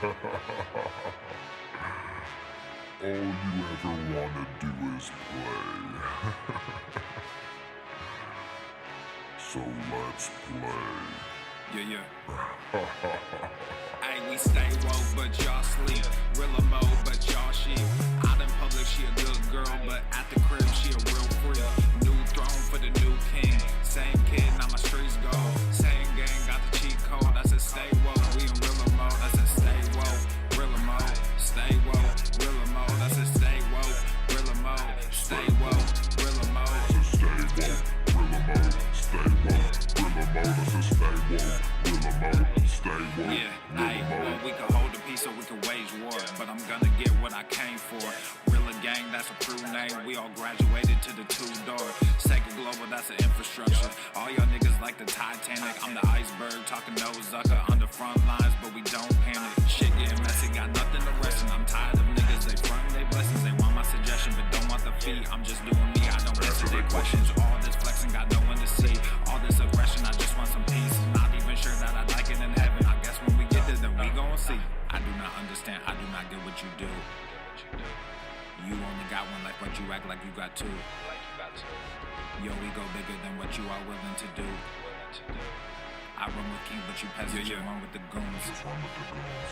All you ever wanna do is play. So let's play. Yeah. Hey, we stay woke, but y'all sleep. Real mode, but y'all sheep. Out in public, she a good girl, but at the crib, she a real freak. New throne for the new king. Same kid, now my streets go. Same gang, got the cheat code. I said stay woke, we in real mode. I said stay woke, real mode. Stay woke, real mode. I said stay woke, real mode. Stay woke, real mode. I said stay woke, real mode. Stay woke, real mode. I said stay woke, real mode. Stay woke, Yeah, real mode. well, we can hold a peace or we can wage war, but I'm gonna get what I came for. Real gang, that's a true name. We all graduated to the two-door. Sacred Global, that's an infrastructure. All y'all niggas like the Titanic. I'm the iceberg, talking no Zucker on the front lines, but we don't panic. Shit getting messy, got nothing to rest, and I'm tired of niggas. They front they blessings, they want my suggestion, but don't want the fee. I'm just doing me, I don't answer their questions. All this flexing, got no one to see. All this aggression, I just want some peace. Not even sure that I like it in heaven. I guess when we get there, then we gon' see. I do not understand, I do not get what you do. You only got one life, but you act like you got two. Yo, we go bigger than what you are willing to do. I run with king, but you peasants, you run with the goons.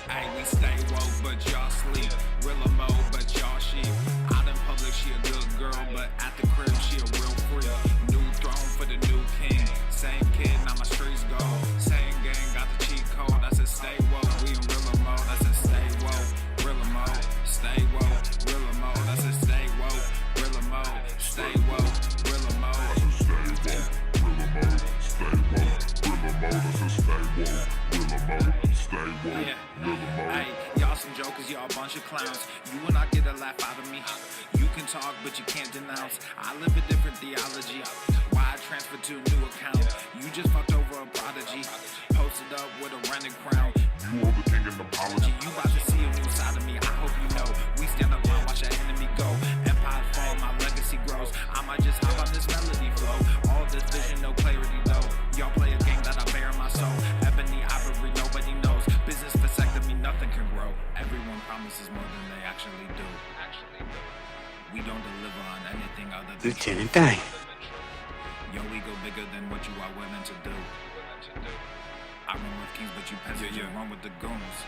Hey, we stay woke, but y'all sleep. Real mode, but y'all sheep. Out in public, she a good girl, but at the crib, she a real freak. New throne for the new king. Same kid, now my streets go. Same gang, got the cheat code. I said stay woke, we in real mode. I said stay woke, real mode. Stay woke, real mode. I said stay woke, real mode. Stay woke, real mode. I said stay woke, real mode. Stay woke, real mode. I said stay woke, real mode. Stay woke, real mode. Hey, y'all some jokers, y'all a bunch of clowns. You will not get a laugh out of me. You can talk, but you can't denounce. I live a different theology. Why I transferred to a new account? You just fucked over a prodigy. Posted up with a rented crown. You are the king and apology. You about to see a new side of me. I hope you know. We stand up and watch our enemy go. Empire fall, my legacy grows. I might just hop on this melody flow. All this vision, no clarity though. Y'all play a game that I bear in my soul. Ebony ivory, nobody knows. Business vasectomy, nothing can grow. Everyone promises more than they actually do. We don't deliver on anything other than Lieutenant Dan. Yo, we go bigger than what you are willing to do. I run with kings, but you peasants, you run with the goons.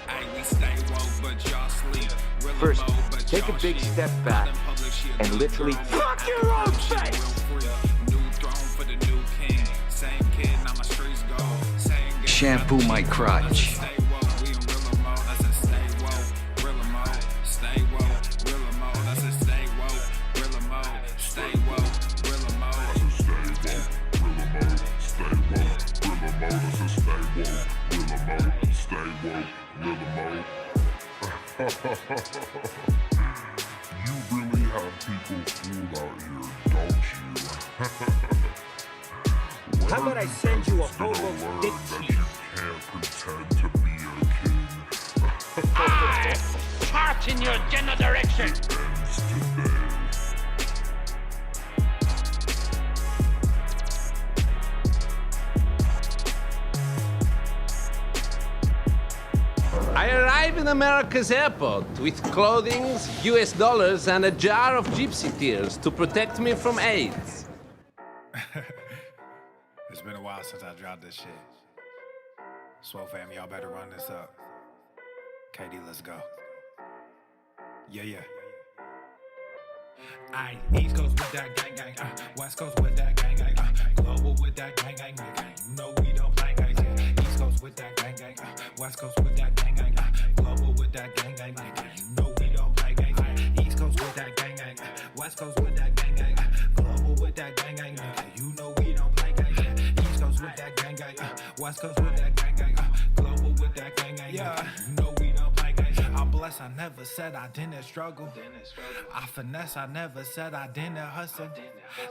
Hey, we stay woke, but y'all sleep. Real First, mode, but take a y'all big sheep. step Out back in public, she a and good literally girl, fuck but your at the own crib, she a face. real freak. New throne for the new king. Same kid, now my streets go. Same gang, Shampoo my crotch. I said stay woke, we in real mode. I said stay woke, real mode. Stay woke, real mode. I said stay woke, real mode. Stay woke, real mode. I said stay woke, real mode. Stay woke, real mode. I said stay woke, real mode. Stay woke, real mode. You really have people fooled out here, don't you? How about I send you a Where's gonna hobo's learn dick that cheek? you can't pretend to be a king? March in your general direction. Ends today. I arrive in America's airport with clothing, US dollars, and a jar of gypsy tears to protect me from AIDS. It's been a while since I dropped this shit. SwoleFam, y'all better run this up. KD, let's go. Yeah. Aye, East Coast with that gang gang, West Coast with that gang gang, Global with that gang gang, you know we don't play games, yeah. East Coast with that gang gang, West Coast with that gang gang, Global with that gang gang, you know we don't play games, yeah. East Coast with that gang gang, West Coast with that gang gang, Global with that gang gang, you know we don't play games, yeah. East Coast with that gang gang, West Coast with that gang gang, Global with that gang gang, yeah. You know we don't play games. I'm blessed, I never said I didn't struggle. I finesse, I never said I didn't hustle.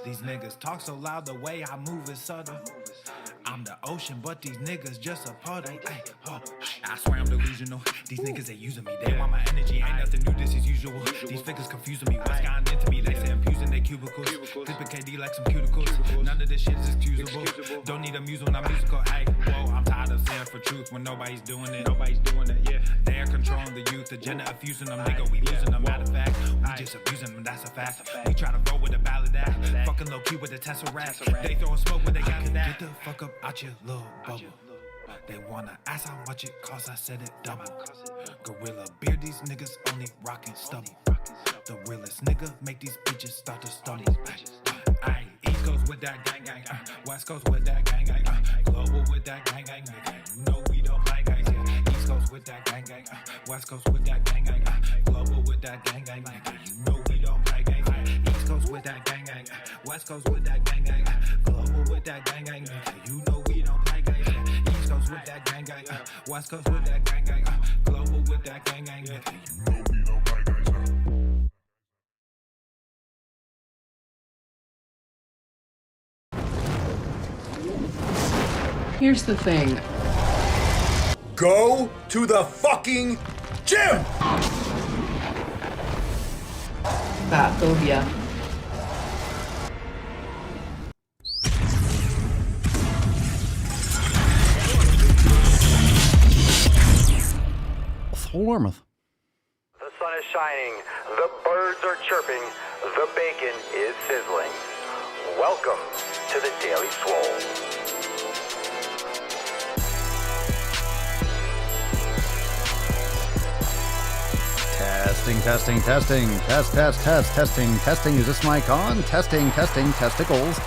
These niggas talk so loud, the way I move is subtle. I'm the ocean, but these niggas just a puddle. Ay, oh, I swear I'm delusional. These niggas they using me. They want my energy. Ain't nothing new. This is usual. These figures confusing me. What's gotten into me? They say I'm using their cubicles. Clipping KD like some cuticles. None of this shit is excusable. Don't need a muse when I'm musical. Ay, whoa, I'm tired of saying for truth when nobody's doing it. Yeah. They're controlling the youth. Agenda of fusing them, nigga. We losing them. Matter of fact, we just abusing them. That's a fact. We try to roll with a ballad act. Fucking low key with a Tesseract. They throwing smoke when they got it. Get the fuck up out your little bubble. They wanna ask how much it costs, I said it double. Gorilla beer, these niggas only rockin' stubble. The realest nigga make these bitches start to stumble. Aye, East Coast with that gang gang, West Coast with that gang gang, Global with that gang gang, nigga. You know we don't play guys, yeah. East Coast with that gang gang, West Coast with that gang gang, Global with that gang gang, nigga. You know we don't play guys, yeah. East Coast with that gang gang, West Coast with that gang gang, Global with that gang gang, nigga. You know we don't play guys, yeah. East Coast with that gang gang, West Coast with that gang gang, Global with that gang gang, nigga. You know we don't play guys, yeah. Here's the thing. Go to the fucking gym! Batphobia. Warmth. The sun is shining, the birds are chirping, the bacon is sizzling. Welcome to the Daily Swole. Testing. Testing. Is this mic on? Testing. Testicles.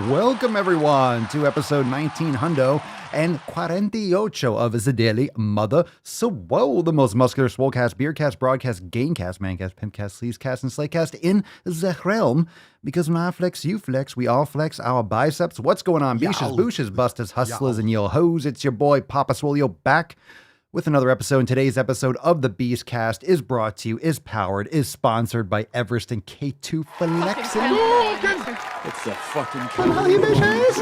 Welcome everyone to episode 1948 of the Daily Mother Swole, the most muscular swolecast, beercast, broadcast, gaincast, mancast, pimpcast, sleazecast, and slaycast in the realm. Because when I flex, you flex, we all flex our biceps. What's going on, beaches, booshes, busters, hustlers, and yo hoes? It's your boy Papa Swole back with another episode. And today's episode of the Beastcast is brought to you, is powered, is sponsored by Everest and K2 Flexing. It's the fucking It's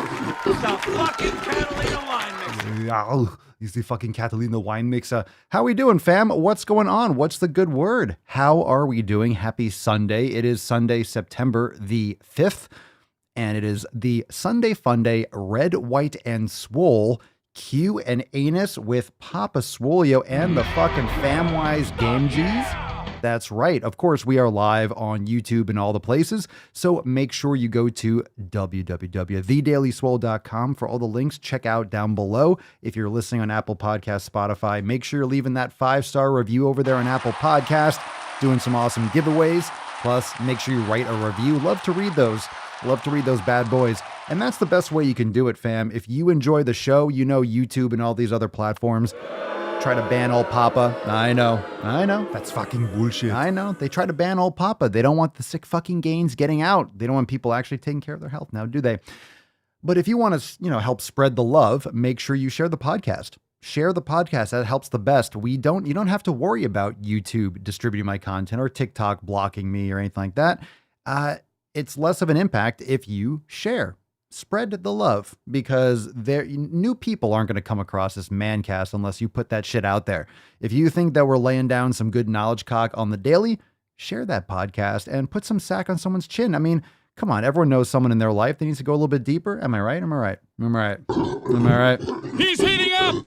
the fucking Catalina wine mixer. He's the fucking Catalina wine mixer. How we doing, fam? What's going on? What's the good word? How are we doing? Happy Sunday. It is Sunday, September the 5th, and it is the Sunday Funday Red, White, and Swole Q&Anus with Papa Swolio and the fucking Famwise Game G's. That's right. Of course, we are live on YouTube and all the places. So make sure you go to www.thedailyswole.com for all the links. Check out down below. If you're listening on Apple Podcasts, Spotify, make sure you're leaving that 5-star review over there on Apple Podcast. Doing some awesome giveaways. Plus, make sure you write a review. Love to read those. Love to read those bad boys. And that's the best way you can do it, fam. If you enjoy the show, you know YouTube and all these other platforms try to ban old Papa. I know. That's fucking bullshit. I know. They try to ban old Papa. They don't want the sick fucking gains getting out. They don't want people actually taking care of their health now, do they? But if you want to, help spread the love, make sure you share the podcast. Share the podcast. That helps the best. You don't have to worry about YouTube distributing my content or TikTok blocking me or anything like that. It's less of an impact if you share. Spread the love, because new people aren't going to come across this mancast unless you put that shit out there. If you think that we're laying down some good knowledge cock on the daily, share that podcast and put some sack on someone's chin. I mean, come on, everyone knows someone in their life that needs to go a little bit deeper. Am I right? He's heating up.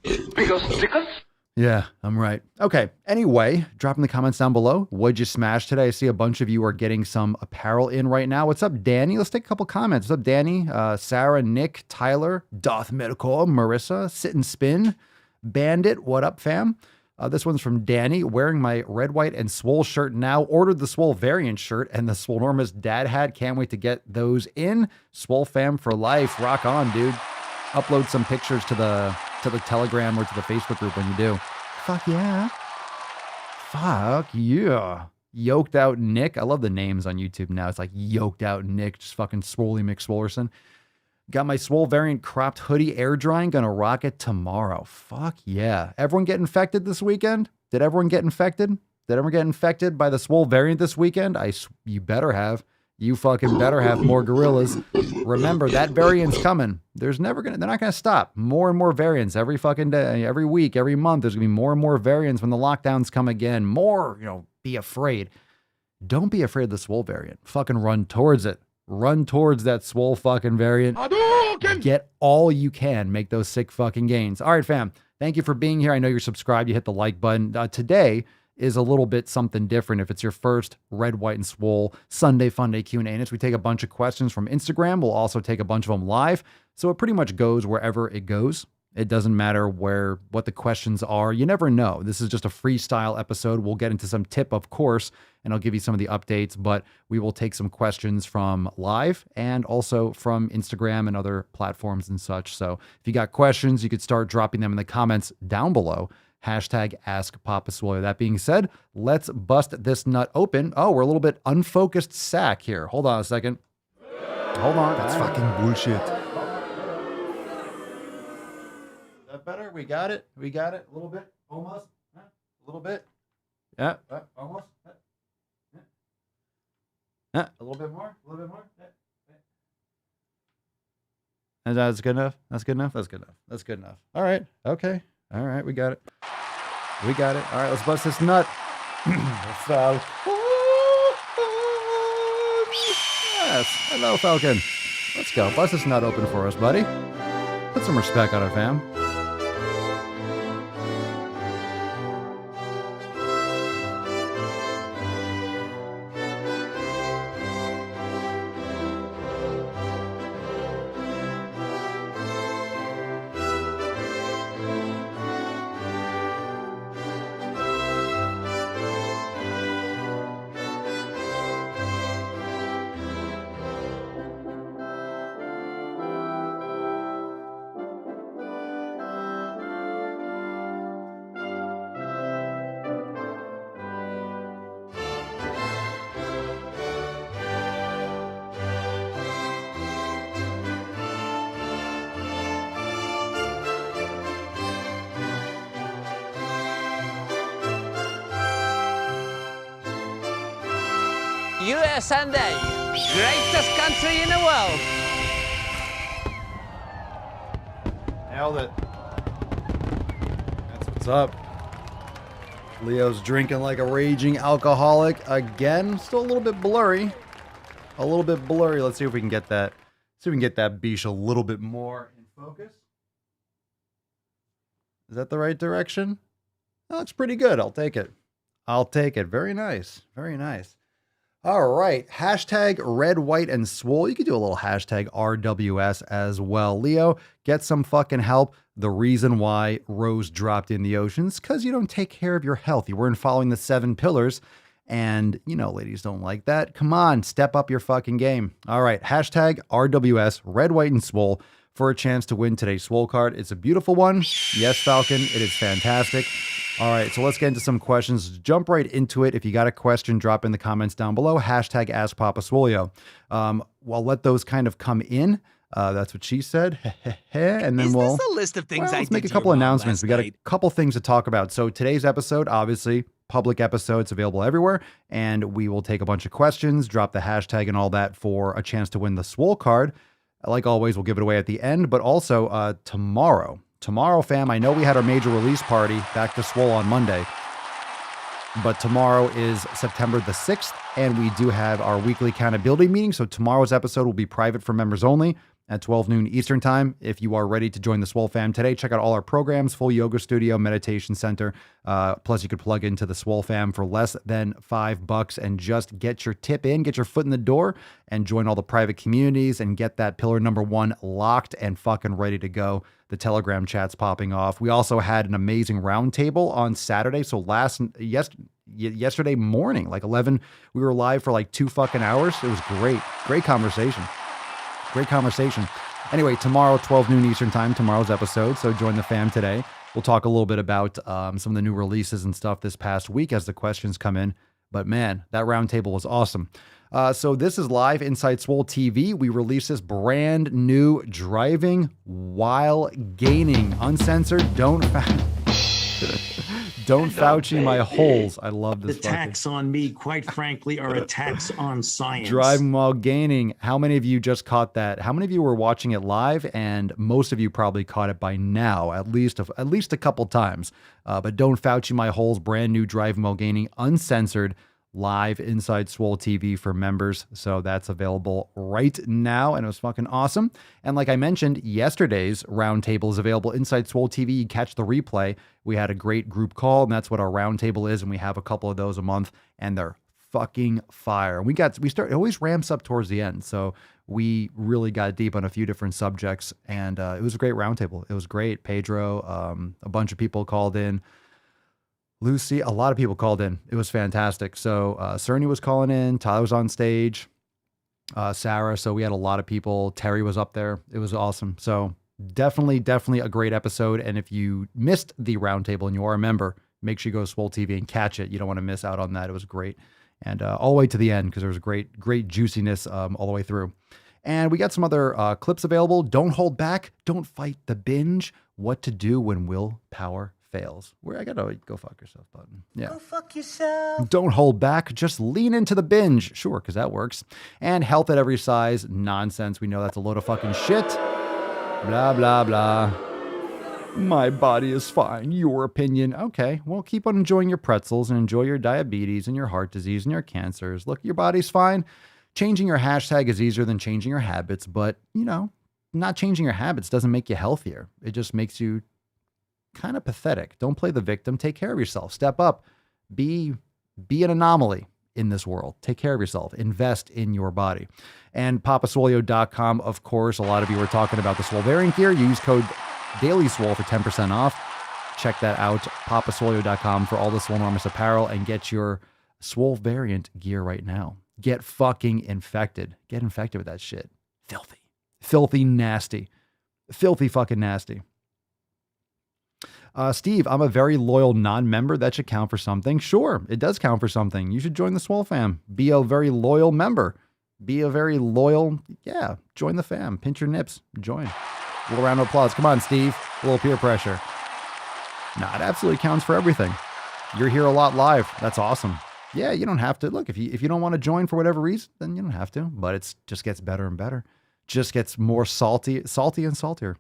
Yeah, I'm right. Okay. Anyway, drop in the comments down below. What'd you smash today? I see a bunch of you are getting some apparel in right now. What's up, Danny? Let's take a couple comments. What's up, Danny? Sarah, Nick, Tyler, Doth Medical, Marissa, Sit and Spin, Bandit. What up, fam? This one's from Danny. Wearing my red, white, and Swole shirt now. Ordered the Swole variant shirt and the Swolenormous dad hat. Can't wait to get those in. SwoleFam for life. Rock on, dude. Upload some pictures to the Telegram or to the Facebook group when you do. Fuck yeah. Yoked out Nick. I love the names on YouTube now. It's like Yoked out Nick, just fucking Swoley McSwolerson. Got my Swole variant cropped hoodie air drying. Gonna rock it tomorrow. Fuck yeah. Everyone get infected this weekend? Did everyone get infected? Did everyone get infected by the Swole variant this weekend? You better have. you fucking better have more gorillas. Remember, that variant's coming. They're not gonna stop. More and more variants every fucking day, every week, every month. There's gonna be more and more variants when the lockdowns come again. More, be afraid. Don't be afraid of the Swole variant. Fucking run towards it. Run towards that Swole fucking variant. Get all you can. Make those sick fucking gains. All right, fam. Thank you for being here. I know you're subscribed. You hit the like button. Today is a little bit something different. If it's your first Red, White, and Swole Sunday Funday Q&Anus, we take a bunch of questions from Instagram. We'll also take a bunch of them live. So it pretty much goes wherever it goes. It doesn't matter what the questions are. You never know. This is just a freestyle episode. We'll get into some tip, of course, and I'll give you some of the updates, but we will take some questions from live and also from Instagram and other platforms and such. So if you got questions, you could start dropping them in the comments down below. Hashtag Ask Papa Swole. That being said, let's bust this nut open. Oh, we're a little bit unfocused sack here. Hold on a second. Hold on. That's fucking bullshit. Is that better? We got it. We got it. A little bit. Almost. A little bit. Yeah. Almost. A little bit more. A little bit more. And that's good enough. That's good enough. That's good enough. That's good enough. All right. Okay. All right. We got it. We got it. All right. Let's bust this nut. Yes. Hello, Falcon. Let's go. Bust this nut open for us, buddy. Put some respect on it, fam. US Sunday, greatest country in the world. Nailed it. That's what's up. Leo's drinking like a raging alcoholic again. Still a little bit blurry. A little bit blurry. Let's see if we can get that. See if we can get that beach a little bit more in focus. Is that the right direction? That looks pretty good. I'll take it. I'll take it. Very nice. Very nice. All right. Hashtag Red, White, and Swole. You could do a little hashtag RWS as well. Leo, get some fucking help. The reason why Rose dropped in the oceans, because you don't take care of your health. You weren't following the 7 pillars. And, ladies don't like that. Come on, step up your fucking game. All right. Hashtag RWS, Red, White, and Swole for a chance to win today's Swole card. It's a beautiful one. Yes, Falcon. It is fantastic. All right, so let's get into some questions. Jump right into it. If you got a question, drop in the comments down below. Hashtag Ask Papa Swole. I'll let those kind of come in. That's what she said. And then we'll... Is this a list of things let's make a couple announcements. We got a couple things to talk about. So today's episode, obviously, public episode. It's available everywhere. And we will take a bunch of questions, drop the hashtag and all that for a chance to win the Swole card. Like always, we'll give it away at the end. But also tomorrow, fam, I know we had our major release party back to Swole on Monday, but tomorrow is September the 6th, and we do have our weekly accountability meeting. So tomorrow's episode will be private for members only at 12 noon Eastern time. If you are ready to join the SwoleFam today, check out all our programs, full yoga studio, meditation center. Plus you could plug into the SwoleFam for less than $5 and just get your tip in, get your foot in the door and join all the private communities and get that pillar number 1 locked and fucking ready to go. The Telegram chat's popping off. We also had an amazing roundtable on Saturday. So yesterday morning, like 11, we were live for like 2 fucking hours. It was great. Great conversation. Great conversation. Anyway, tomorrow, 12 noon Eastern time, tomorrow's episode. So join the fam today. We'll talk a little bit about some of the new releases and stuff this past week as the questions come in. But man, that roundtable was awesome. So this is live inside Swole TV. We released this brand new driving while gaining, uncensored. Don't Don't Fauci my holes. I love this. Attacks on me, quite frankly, are attacks on science. Driving while gaining. How many of you just caught that? How many of you were watching it live? And most of you probably caught it by now, at least a couple times. But Don't Fauci my holes, brand new Driving while gaining, uncensored, live inside Swole TV for members. So that's available right now, and it was fucking awesome. And like I mentioned, yesterday's roundtable is available inside Swole TV. You catch the replay. We had a great group call, and that's what our roundtable is, and we have a couple of those a month, and they're fucking fire. It always ramps up towards the end, so we really got deep on a few different subjects, and it was a great roundtable. It was great. Pedro, a bunch of people called in. Lucy, a lot of people called in. It was fantastic. So Cerny was calling in. Tyler was on stage. Sarah. So we had a lot of people. Terry was up there. It was awesome. So definitely a great episode. And if you missed the roundtable and you are a member, make sure you go to Swole TV and catch it. You don't want to miss out on that. It was great. And all the way to the end, because there was great juiciness all the way through. And we got some other clips available. Don't hold back. Don't fight the binge. What to do when willpower fails. Where I gotta go fuck yourself button. Yeah. Go fuck yourself. Don't hold back. Just lean into the binge. Sure, because that works. And health at every size. Nonsense. We know that's a load of fucking shit. Blah, blah, blah. My body is fine. Your opinion. Okay. Well, keep on enjoying your pretzels and enjoy your diabetes and your heart disease and your cancers. Look, your body's fine. Changing your hashtag is easier than changing your habits, but, not changing your habits doesn't make you healthier. It just makes you kind of pathetic. Don't play the victim. Take care of yourself. Step up. Be an anomaly in this world. Take care of yourself. Invest in your body. And papaswolio.com, of course, a lot of you were talking about the Swole variant gear. Use code DAILYSWOLE for 10% off. Check that out. papaswolio.com for all the Swolenormous apparel and get your Swole variant gear right now. Get fucking infected. Get infected with that shit. Filthy. Filthy nasty. Filthy fucking nasty. Steve, I'm a very loyal non-member. That should count for something. Sure, it does count for something. You should join the Swole fam. Be a very loyal member. Be a very loyal, join the fam. Pinch your nips. Join. A little round of applause. Come on, Steve. A little peer pressure. Nah, it absolutely counts for everything. You're here a lot live. That's awesome. Yeah, you don't have to. Look, if you don't want to join for whatever reason, then you don't have to. But it just gets better and better. Just gets more salty and saltier.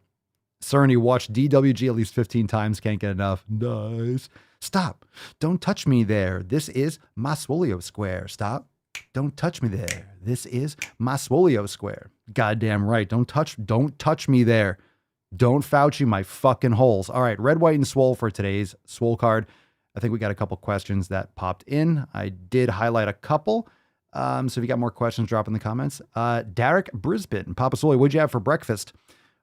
Cerny watched DWG at least 15 times. Can't get enough. Nice. Stop. Don't touch me there. This is my Swolio square. Stop. Don't touch me there. This is my Swolio square. Goddamn right. Don't touch me there. Don't Fauci my fucking holes. All right. Red, white, and Swole for today's Swole card. I think we got a couple questions that popped in. I did highlight a couple. So if you got more questions, drop in the comments. Derek Brisbane. Papa Swole, what'd you have for breakfast?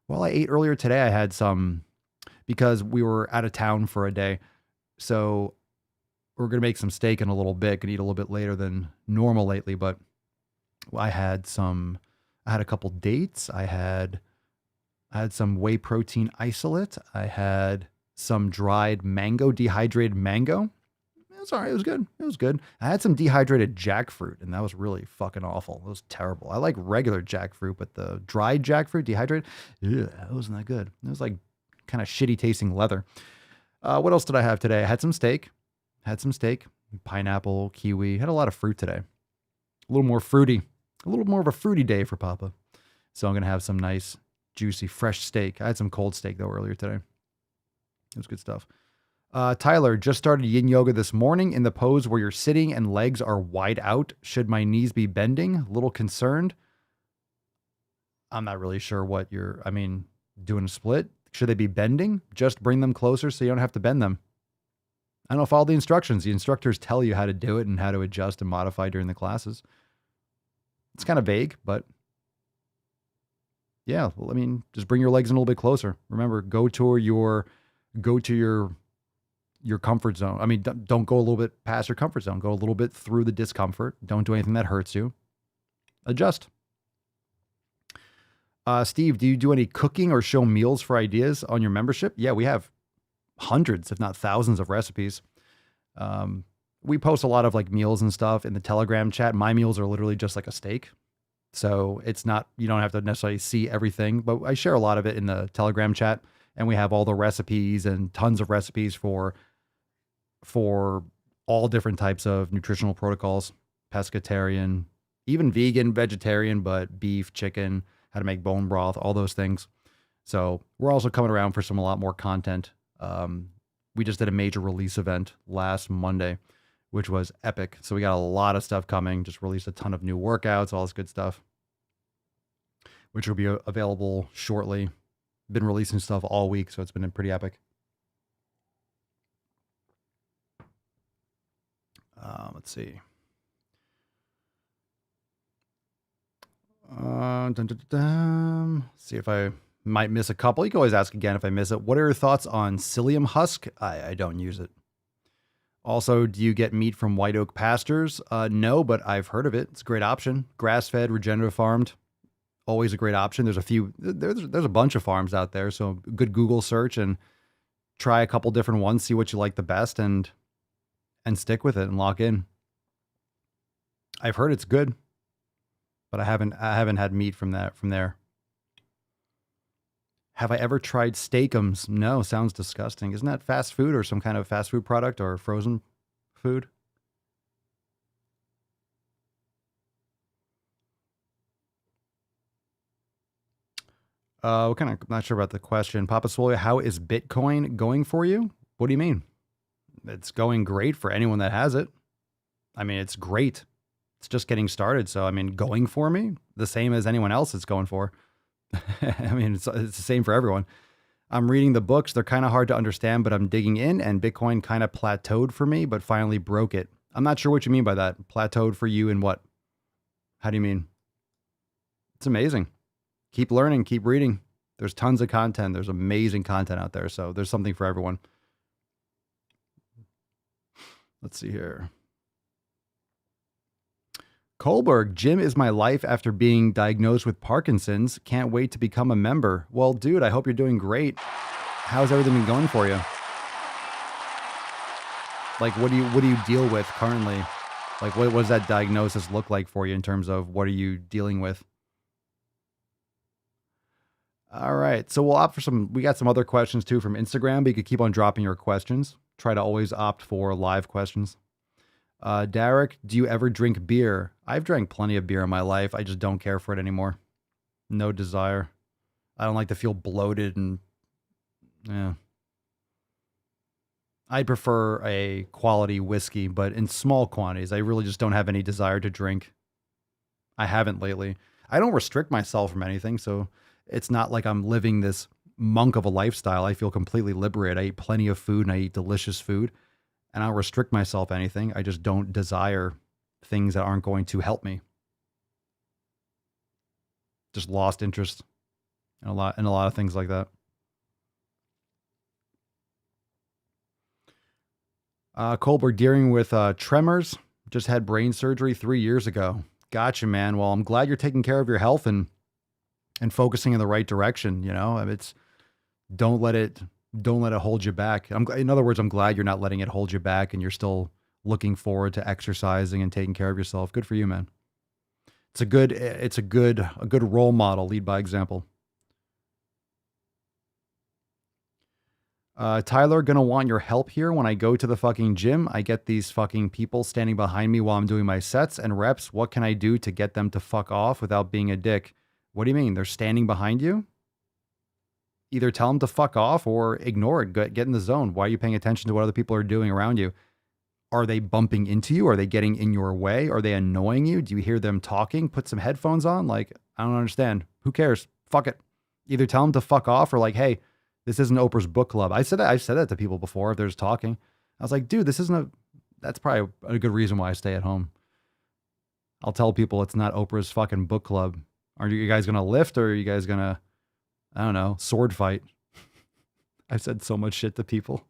Well, I ate earlier today. I had some, because we were out of town for a day. So we're going to make some steak in a little bit. Going to eat a little bit later than normal lately. But I had a couple dates. I had some whey protein isolate. I had some dried mango, dehydrated mango. It's all right. It was good. It was good. I had some dehydrated jackfruit, and that was really fucking awful. It was terrible. I like regular jackfruit, but the dried jackfruit, dehydrated, it wasn't that good. It was like kind of shitty tasting leather. What else did I have today? I had some steak. Pineapple, kiwi. Had a lot of fruit today. A little more fruity. A little more of a fruity day for Papa. So I'm going to have some nice, juicy, fresh steak. I had some cold steak, though, earlier today. It was good stuff. Tyler, just started yin yoga this morning in the pose where you're sitting and legs are wide out. Should my knees be bending? A little concerned. I'm not really sure what doing a split. Should they be bending? Just bring them closer so you don't have to bend them. I don't know, follow the instructions. The instructors tell you how to do it and how to adjust and modify during the classes. It's kind of vague, but yeah, just bring your legs in a little bit closer. Remember, go to your comfort zone. Don't go a little bit past your comfort zone. Go a little bit through the discomfort. Don't do anything that hurts you. Adjust. Steve, do you do any cooking or show meals for ideas on your membership? Yeah, we have hundreds, if not thousands of recipes. We post a lot of meals and stuff in the Telegram chat. My meals are literally just like a steak. So it's not, you don't have to necessarily see everything, but I share a lot of it in the Telegram chat, and we have all the recipes and tons of recipes for for all different types of nutritional protocols, pescatarian, even vegan, vegetarian, but beef, chicken, how to make bone broth, all those things. So we're also coming around for a lot more content. We just did a major release event last Monday, which was epic. So we got a lot of stuff coming, just released a ton of new workouts, all this good stuff, which will be available shortly. Been releasing stuff all week, so it's been pretty epic. Let's see. See if I might miss a couple. You can always ask again if I miss it. What are your thoughts on psyllium husk? I don't use it. Also, do you get meat from white oak pastures? No, but I've heard of it. It's a great option. Grass-fed, regenerative farmed. Always a great option. There's a bunch of farms out there. So good Google search and try a couple different ones, see what you like the best and stick with it and lock in. I've heard it's good, but I haven't had meat from there. Have I ever tried steakums? No, sounds disgusting. Isn't that fast food or some kind of fast food product or frozen food? I'm not sure about the question. Papa Swole, how is Bitcoin going for you? What do you mean? It's going great for anyone that has it. I mean, it's great. It's just getting started. So, I mean, going for me, the same as anyone else it's going for. I mean, it's the same for everyone. I'm reading the books. They're kind of hard to understand, but I'm digging in, and Bitcoin kind of plateaued for me, but finally broke it. I'm not sure what you mean by that. Plateaued for you in what? How do you mean? It's amazing. Keep learning, keep reading. There's tons of content. There's amazing content out there. So there's something for everyone. Let's see here. Kohlberg, gym is my life after being diagnosed with Parkinson's. Can't wait to become a member. Well, dude, I hope you're doing great. How's everything been going for you? Like, what do you deal with currently? Like, what does that diagnosis look like for you in terms of what are you dealing with? All right. So we'll opt for we got some other questions too from Instagram, but you could keep on dropping your questions. Try to always opt for live questions. Derek, do you ever drink beer? I've drank plenty of beer in my life. I just don't care for it anymore. No desire. I don't like to feel bloated and yeah. I prefer a quality whiskey, but in small quantities. I really just don't have any desire to drink. I haven't lately. I don't restrict myself from anything, so it's not like I'm living this monk of a lifestyle. I feel completely liberated. I eat plenty of food and I eat delicious food, and I don't restrict myself anything. I just don't desire things that aren't going to help me. Just lost interest in a lot of things like that. Kohlberg, dealing with tremors. Just had brain surgery 3 years ago. Gotcha, man. Well, I'm glad you're taking care of your health and focusing in the right direction. You know, it's don't let it hold you back. In other words, I'm glad you're not letting it hold you back and you're still looking forward to exercising and taking care of yourself. Good for you, man. It's a good role model. Lead by example. Tyler, gonna want your help here. When I go to the fucking gym, I get these fucking people standing behind me while I'm doing my sets and reps. What can I do to get them to fuck off without being a dick? What do you mean? They're standing behind you? Either tell them to fuck off or ignore it. Get in the zone. Why are you paying attention to what other people are doing around you? Are they bumping into you? Are they getting in your way? Are they annoying you? Do you hear them talking? Put some headphones on? Like, I don't understand. Who cares? Fuck it. Either tell them to fuck off or like, hey, this isn't Oprah's book club. I've said that to people before if they're just talking. I was like, dude, that's probably a good reason why I stay at home. I'll tell people it's not Oprah's fucking book club. Are you guys going to lift or are you guys going to, I don't know, sword fight? I've said so much shit to people.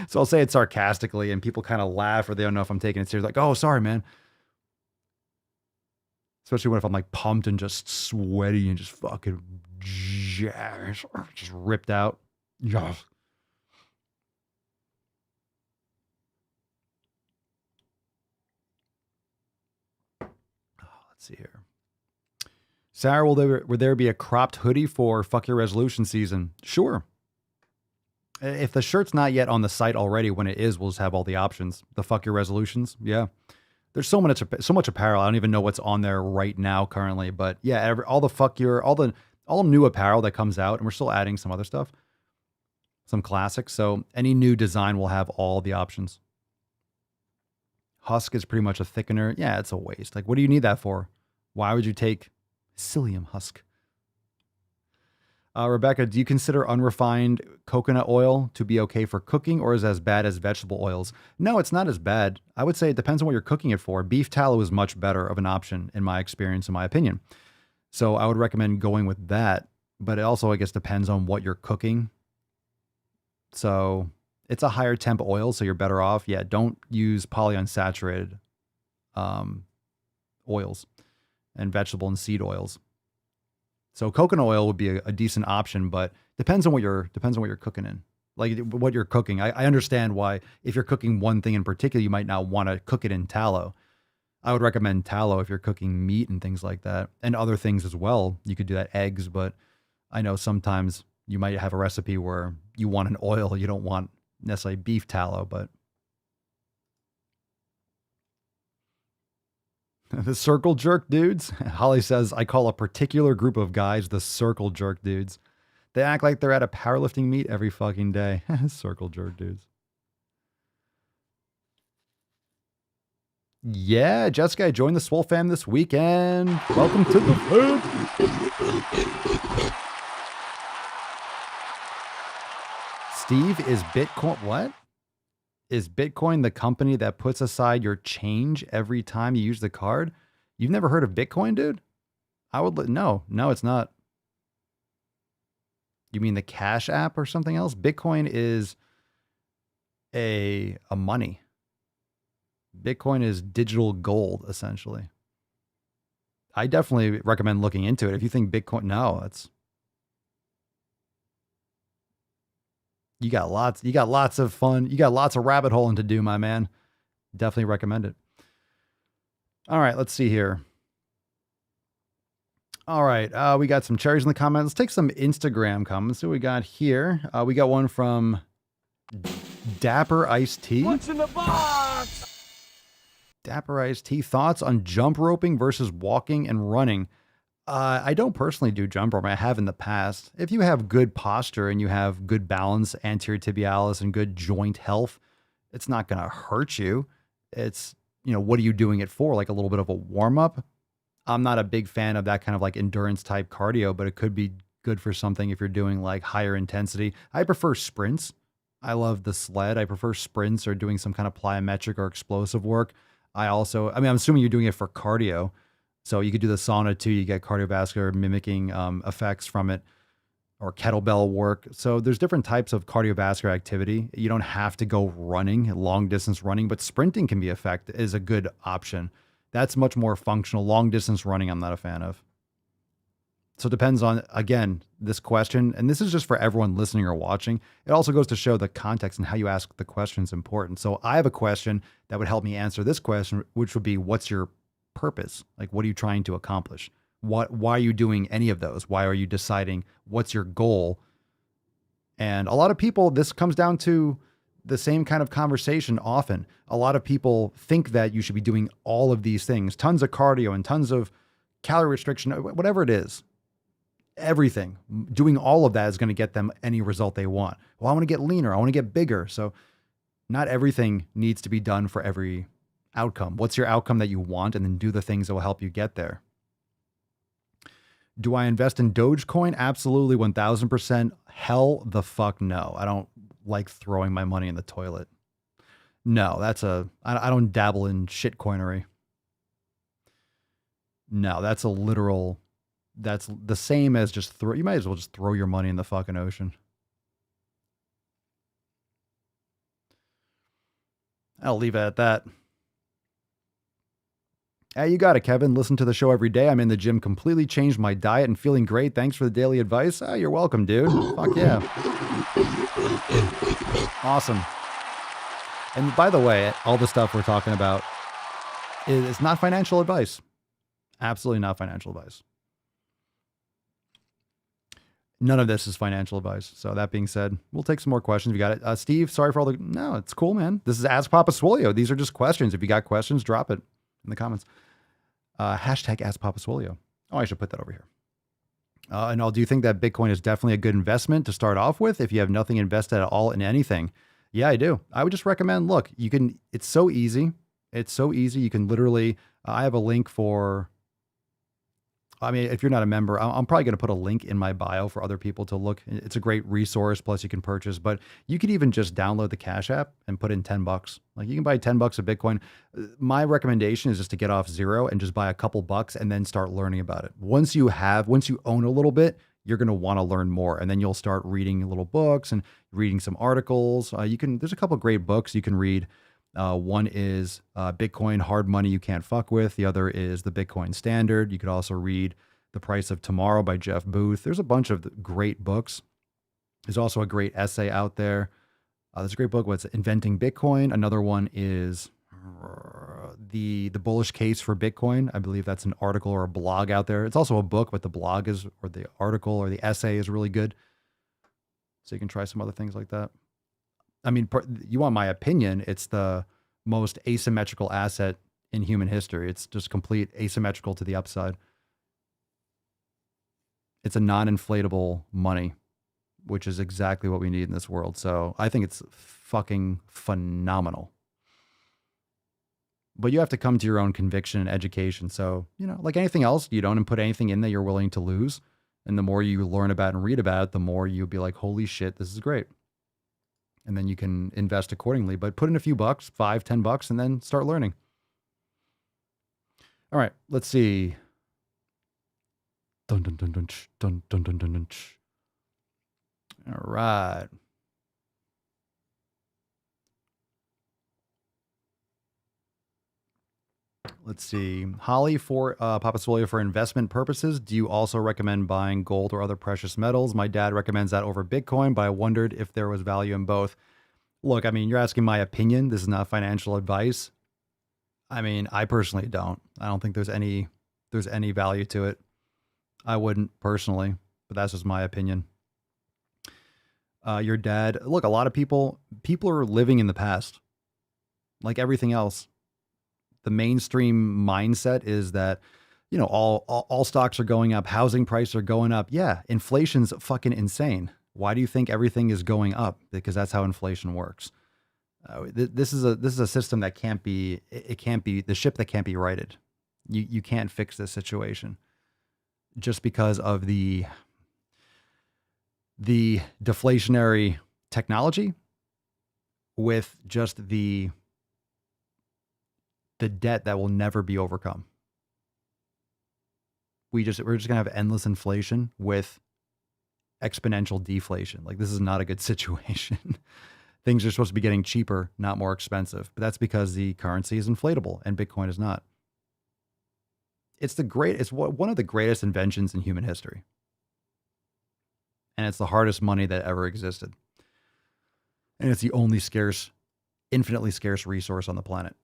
So I'll say it sarcastically and people kind of laugh or they don't know if I'm taking it serious. Like, oh, sorry, man. Especially if I'm like pumped and just sweaty and just fucking just ripped out. Yeah. Let's see here. Sarah, will there be a cropped hoodie for Fuck Your Resolution season? Sure. If the shirt's not yet on the site already, when it is, we'll just have all the options. The fuck your resolutions. Yeah. There's so much apparel. I don't even know what's on there right now currently, but yeah, all new apparel that comes out, and we're still adding some other stuff, some classics. So any new design will have all the options. Husk is pretty much a thickener. Yeah, it's a waste. Like, what do you need that for? Why would you take psyllium husk? Rebecca, do you consider unrefined coconut oil to be okay for cooking, or is it as bad as vegetable oils? No, it's not as bad. I would say it depends on what you're cooking it for. Beef tallow is much better of an option in my experience, in my opinion. So I would recommend going with that. But it also, I guess, depends on what you're cooking. So it's a higher temp oil, so you're better off. Yeah, don't use polyunsaturated oils and vegetable and seed oils. So coconut oil would be a decent option, but depends on what you're cooking in, like what you're cooking. I understand why if you're cooking one thing in particular, you might not want to cook it in tallow. I would recommend tallow if you're cooking meat and things like that, and other things as well. You could do that, eggs, but I know sometimes you might have a recipe where you want an oil, you don't want necessarily beef tallow, but the circle jerk dudes. Holly says, I call a particular group of guys the circle jerk dudes. They act like they're at a powerlifting meet every fucking day. Circle jerk dudes. Yeah, Jessica, I joined the Swole fam this weekend. Welcome to the fam. Steve, is Bitcoin, what? Is Bitcoin the company that puts aside your change every time you use the card? You've never heard of Bitcoin, dude? No, it's not. You mean the Cash App or something else? Bitcoin is a money. Bitcoin is digital gold, essentially. I definitely recommend looking into it. If you think Bitcoin, you got lots of fun. You got lots of rabbit holing to do, my man. Definitely recommend it. All right, let's see here. All right, we got some cherries in the comments. Let's take some Instagram comments. See what we got here. We got one from Dapper Iced Tea. What's in the box? Dapper Iced Tea. Thoughts on jump roping versus walking and running? I don't personally do jump roping. I have in the past. If you have good posture and you have good balance, anterior tibialis, and good joint health, it's not going to hurt you. It's, what are you doing it for? Like a little bit of a warm up. I'm not a big fan of that kind of like endurance type cardio, but it could be good for something if you're doing like higher intensity. I prefer sprints. I love the sled. I prefer sprints or doing some kind of plyometric or explosive work. I'm assuming you're doing it for cardio. So you could do the sauna too. You get cardiovascular mimicking effects from it, or kettlebell work. So there's different types of cardiovascular activity. You don't have to go running, long distance running, but sprinting can be is a good option. That's much more functional. Long distance running, I'm not a fan of. So it depends on, again, this question. And this is just for everyone listening or watching. It also goes to show the context and how you ask the question is important. So I have a question that would help me answer this question, which would be, what's your purpose? Like, what are you trying to accomplish? Why are you doing any of those? Why are you deciding what's your goal? And a lot of people, this comes down to the same kind of conversation often. A lot of people think that you should be doing all of these things, tons of cardio and tons of calorie restriction, whatever it is, everything. Doing all of that is going to get them any result they want. Well, I want to get leaner. I want to get bigger. So not everything needs to be done for every outcome. What's your outcome that you want? And then do the things that will help you get there. Do I invest in Dogecoin? Absolutely. 1000%. Hell the fuck no. I don't like throwing my money in the toilet. No, I don't dabble in shit coinery. No, that's the same as you might as well just throw your money in the fucking ocean. I'll leave it at that. Hey, you got it, Kevin. Listen to the show every day. I'm in the gym, completely changed my diet and feeling great. Thanks for the daily advice. Oh, you're welcome, dude. Fuck yeah. Awesome. And by the way, all the stuff we're talking about is not financial advice. Absolutely not financial advice. None of this is financial advice. So that being said, we'll take some more questions. We got it. Steve, sorry for all the, no, it's cool, man. This is Ask Papa Swolio. These are just questions. If you got questions, drop it in the comments. Hashtag Ask Papa Swolio. Oh, I should put that over here. And do you think that Bitcoin is definitely a good investment to start off with if you have nothing invested at all in anything? Yeah, I do. I would just recommend, look, you can, it's so easy. It's so easy. You can literally, I have a link for, I mean, if you're not a member, I'm probably going to put a link in my bio for other people to look. It's a great resource. Plus you can purchase, but you could even just download the Cash App and put in $10. Like you can buy $10 of Bitcoin. My recommendation is just to get off zero and just buy a couple bucks and then start learning about it. Once you own a little bit, you're going to want to learn more. And then you'll start reading little books and reading some articles. There's a couple great books you can read. One is Bitcoin Hard Money You Can't Fuck With. The other is The Bitcoin Standard. You could also read The Price of Tomorrow by Jeff Booth. There's a bunch of great books. There's also a great essay out there. There's a great book, what's Inventing Bitcoin. Another one is the Bullish Case for Bitcoin. I believe that's an article or a blog out there. It's also a book, but the blog is, or the article or the essay is really good. So you can try some other things like that. I mean, you want my opinion, it's the most asymmetrical asset in human history. It's just complete asymmetrical to the upside. It's a non-inflatable money, which is exactly what we need in this world. So I think it's fucking phenomenal. But you have to come to your own conviction and education. So, like anything else, you don't put anything in that you're willing to lose. And the more you learn about and read about it, the more you'll be like, holy shit, this is great. And then you can invest accordingly, but put in a few bucks, $5, $10, and then start learning. All right, let's see. Dun, dun, dun, dun, dun, dun, dun, dun, dun. All right. Let's see. Holly for Papa Swolio, for investment purposes, do you also recommend buying gold or other precious metals? My dad recommends that over Bitcoin, but I wondered if there was value in both. Look, I mean, you're asking my opinion. This is not financial advice. I mean, I personally don't. I don't think there's any value to it. I wouldn't personally, but that's just my opinion. Your dad, look, a lot of people are living in the past, like everything else. The mainstream mindset is that, all stocks are going up, housing prices are going up. Yeah, inflation's fucking insane. Why do you think everything is going up? Because that's how inflation works. This is a system that can't be the ship that can't be righted. You can't fix this situation just because of the deflationary technology with just the debt that will never be overcome. We're just going to have endless inflation with exponential deflation. Like, this is not a good situation. Things are supposed to be getting cheaper, not more expensive. But that's because the currency is inflatable and Bitcoin is not. It's one of the greatest inventions in human history. And it's the hardest money that ever existed. And it's the only infinitely scarce resource on the planet.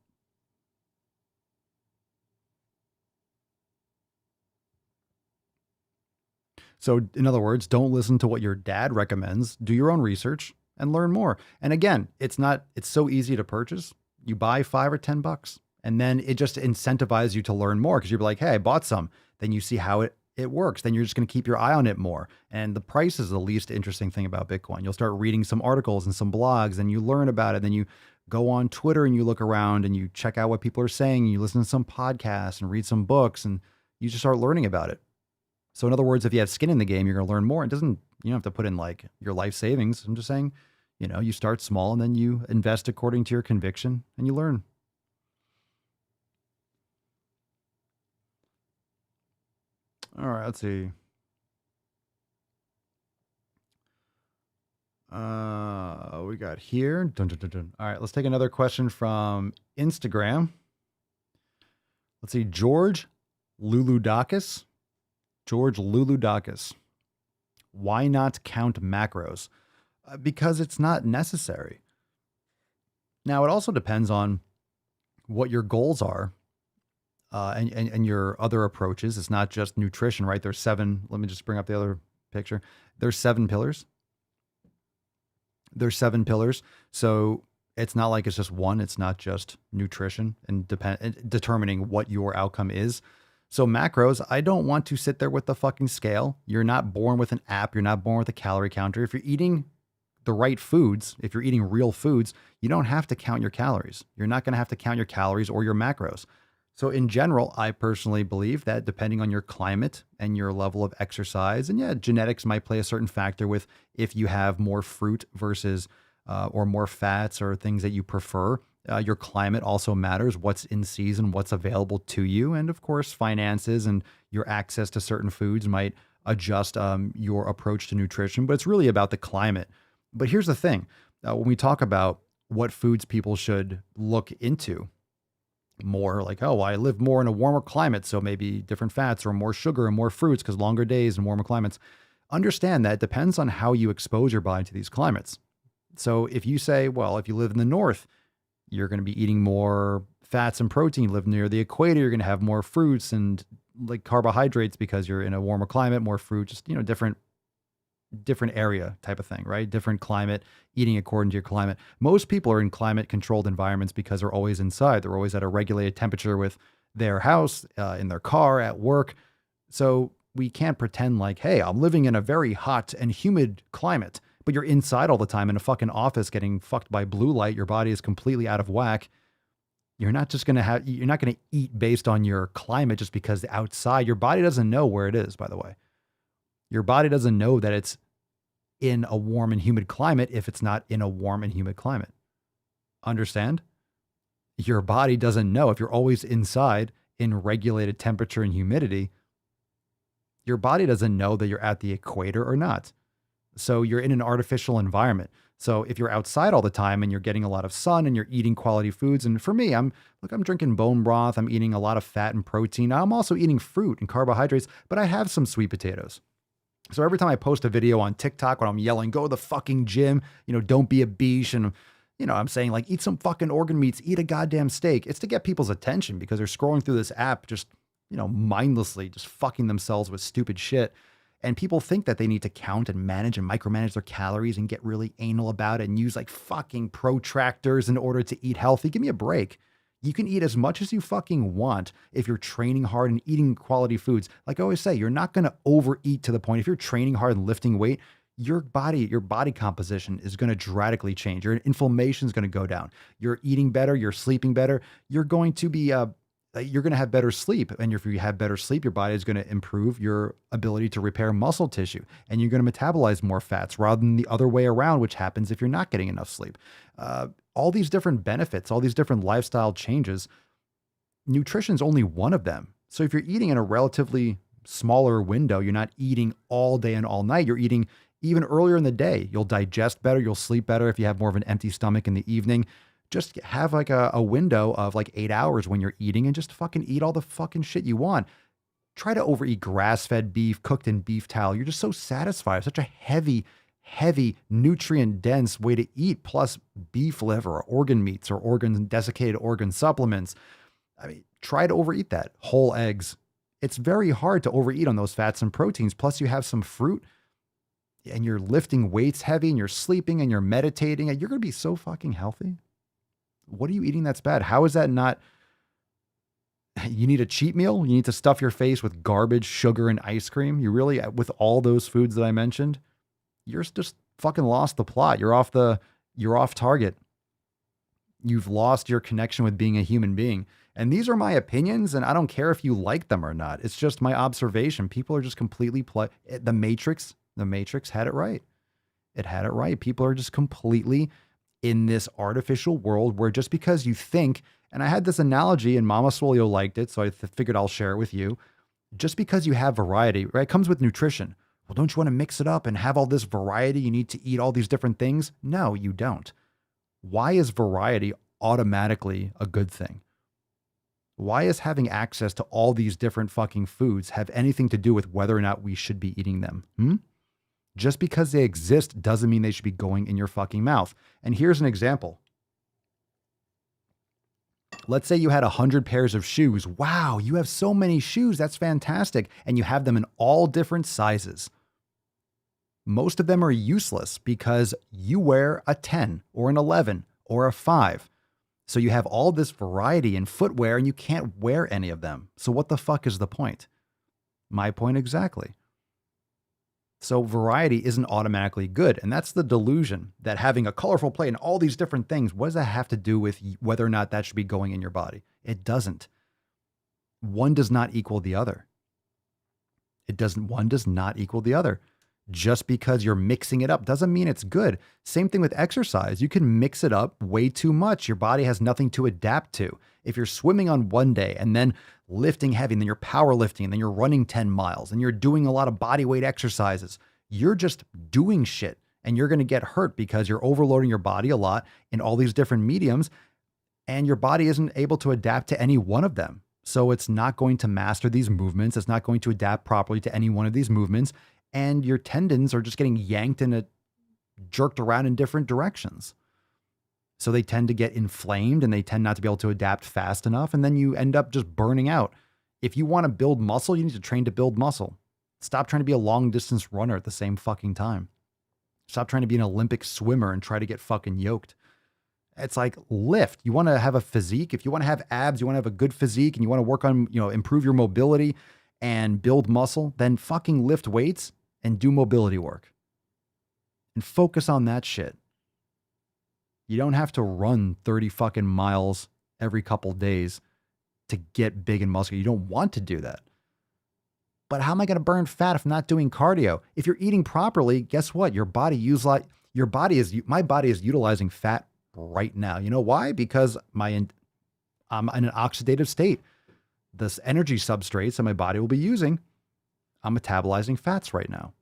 So in other words, don't listen to what your dad recommends. Do your own research and learn more. And again, it's so easy to purchase. You buy $5 or $10 and then it just incentivizes you to learn more because you're like, hey, I bought some. Then you see how it works. Then you're just going to keep your eye on it more. And the price is the least interesting thing about Bitcoin. You'll start reading some articles and some blogs and you learn about it. Then you go on Twitter and you look around and you check out what people are saying. And you listen to some podcasts and read some books and you just start learning about it. So in other words, if you have skin in the game, you're going to learn more. You don't have to put in like your life savings. I'm just saying, you start small and then you invest according to your conviction and you learn. All right, let's see. We got here. Dun, dun, dun, dun. All right, let's take another question from Instagram. Let's see. George Luludakis. Why not count macros? Because it's not necessary. Now, it also depends on what your goals are and your other approaches. It's not just nutrition, right? There's 7. Let me just bring up the other picture. There's 7 pillars. There's 7 pillars. So it's not like it's just one. It's not just nutrition and determining what your outcome is. So macros, I don't want to sit there with the fucking scale. You're not born with an app. You're not born with a calorie counter. If you're eating the right foods, if you're eating real foods, you don't have to count your calories. You're not going to have to count your calories or your macros. So in general, I personally believe that depending on your climate and your level of exercise, and yeah, genetics might play a certain factor with if you have more fruit versus or more fats or things that you prefer. Your climate also matters, what's in season, what's available to you. And of course, finances and your access to certain foods might adjust your approach to nutrition, but it's really about the climate. But here's the thing, when we talk about what foods people should look into more, like, oh, I live more in a warmer climate, so maybe different fats or more sugar and more fruits because longer days and warmer climates. Understand that it depends on how you expose your body to these climates. So if you say, well, if you live in the north, you're going to be eating more fats and protein. You live near the equator, you're going to have more fruits and like carbohydrates because you're in a warmer climate, more fruit, just, different area type of thing, right? Different climate, eating according to your climate. Most people are in climate controlled environments because they're always inside. They're always at a regulated temperature with their house, in their car, at work. So we can't pretend like, hey, I'm living in a very hot and humid climate, but you're inside all the time in a fucking office getting fucked by blue light. Your body is completely out of whack. You're not going to eat based on your climate just because outside, your body doesn't know where it is, by the way. Your body doesn't know that it's in a warm and humid climate if it's not in a warm and humid climate. Understand? Your body doesn't know. If you're always inside in regulated temperature and humidity, your body doesn't know that you're at the equator or not. So you're in an artificial environment. So if you're outside all the time and you're getting a lot of sun and you're eating quality foods, and for me, I'm drinking bone broth, I'm eating a lot of fat and protein. I'm also eating fruit and carbohydrates, but I have some sweet potatoes. So every time I post a video on TikTok when I'm yelling, go to the fucking gym, don't be a beach, and I'm saying like, eat some fucking organ meats, eat a goddamn steak. It's to get people's attention because they're scrolling through this app just, mindlessly, just fucking themselves with stupid shit. And people think that they need to count and manage and micromanage their calories and get really anal about it and use like fucking protractors in order to eat healthy. Give me a break. You can eat as much as you fucking want if you're training hard and eating quality foods. Like I always say, you're not going to overeat to the point. If you're training hard and lifting weight, your body composition is going to drastically change. Your inflammation is going to go down. You're eating better. You're sleeping better. You're going to be, you're going to have better sleep. And if you have better sleep, your body is going to improve your ability to repair muscle tissue. And you're going to metabolize more fats rather than the other way around, which happens if you're not getting enough sleep. All these different benefits, all these different lifestyle changes, nutrition is only one of them. So if you're eating in a relatively smaller window, you're not eating all day and all night, you're eating even earlier in the day. You'll digest better, you'll sleep better if you have more of an empty stomach in the evening. Just have like a window of like 8 hours when you're eating and just fucking eat all the fucking shit you want. Try to overeat grass-fed beef, cooked in beef tallow. You're just so satisfied. Such a heavy, nutrient-dense way to eat, plus beef liver or organ meats or desiccated organ supplements. I mean, try to overeat that. Whole eggs. It's very hard to overeat on those fats and proteins. Plus you have some fruit and you're lifting weights heavy and you're sleeping and you're meditating and you're going to be so fucking healthy. What are you eating that's bad? How is that not? You need a cheat meal? You need to stuff your face with garbage, sugar, and ice cream? You really, with all those foods that I mentioned, you're just fucking lost the plot. You're off target. You've lost your connection with being a human being. And these are my opinions, and I don't care if you like them or not. It's just my observation. People are just completely The Matrix had it right. It had it right. People are just completely in this artificial world where just because you think, and I had this analogy and Mama Swole liked it, so I figured I'll share it with you. Just because you have variety, right? It comes with nutrition. Well, don't you want to mix it up and have all this variety? You need to eat all these different things? No, you don't. Why is variety automatically a good thing? Why is having access to all these different fucking foods have anything to do with whether or not we should be eating them? Just because they exist doesn't mean they should be going in your fucking mouth. And here's an example. Let's say you had 100 pairs of shoes. Wow, you have so many shoes. That's fantastic. And you have them in all different sizes. most of them are useless because you wear a 10 or an 11 or a 5. So you have all this variety in footwear and you can't wear any of them. So what the fuck is the point? My point exactly. So variety isn't automatically good. And that's the delusion that having a colorful plate and all these different things, what does that have to do with whether or not that should be going in your body? It doesn't. One does not equal the other. One does not equal the other. Just because you're mixing it up doesn't mean it's good. Same thing with exercise. You can mix it up way too much. Your body has nothing to adapt to. If you're swimming on one day and then lifting heavy, and then you're powerlifting, and then you're running 10 miles, and you're doing a lot of body weight exercises, you're just doing shit and you're going to get hurt because you're overloading your body a lot in all these different mediums, and your body isn't able to adapt to any one of them. So it's not going to master these movements. It's not going to adapt properly to any one of these movements. And your tendons are just getting yanked and jerked around in different directions. So they tend to get inflamed and they tend not to be able to adapt fast enough. And then you end up just burning out. If you want to build muscle, you need to train to build muscle. Stop trying to be a long distance runner at the same fucking time. Stop trying to be an Olympic swimmer and try to get fucking yoked. It's like lift. You want to have a physique. If you want to have abs, you want to have a good physique and you want to work on, improve your mobility and build muscle, then fucking lift weights and do mobility work and focus on that shit. You don't have to run 30 fucking miles every couple days to get big and muscular. You don't want to do that. But how am I going to burn fat if I'm not doing cardio? If you're eating properly, guess what? My body is utilizing fat right now. You know why? Because I'm in an oxidative state. This energy substrates that my body will be using, I'm metabolizing fats right now.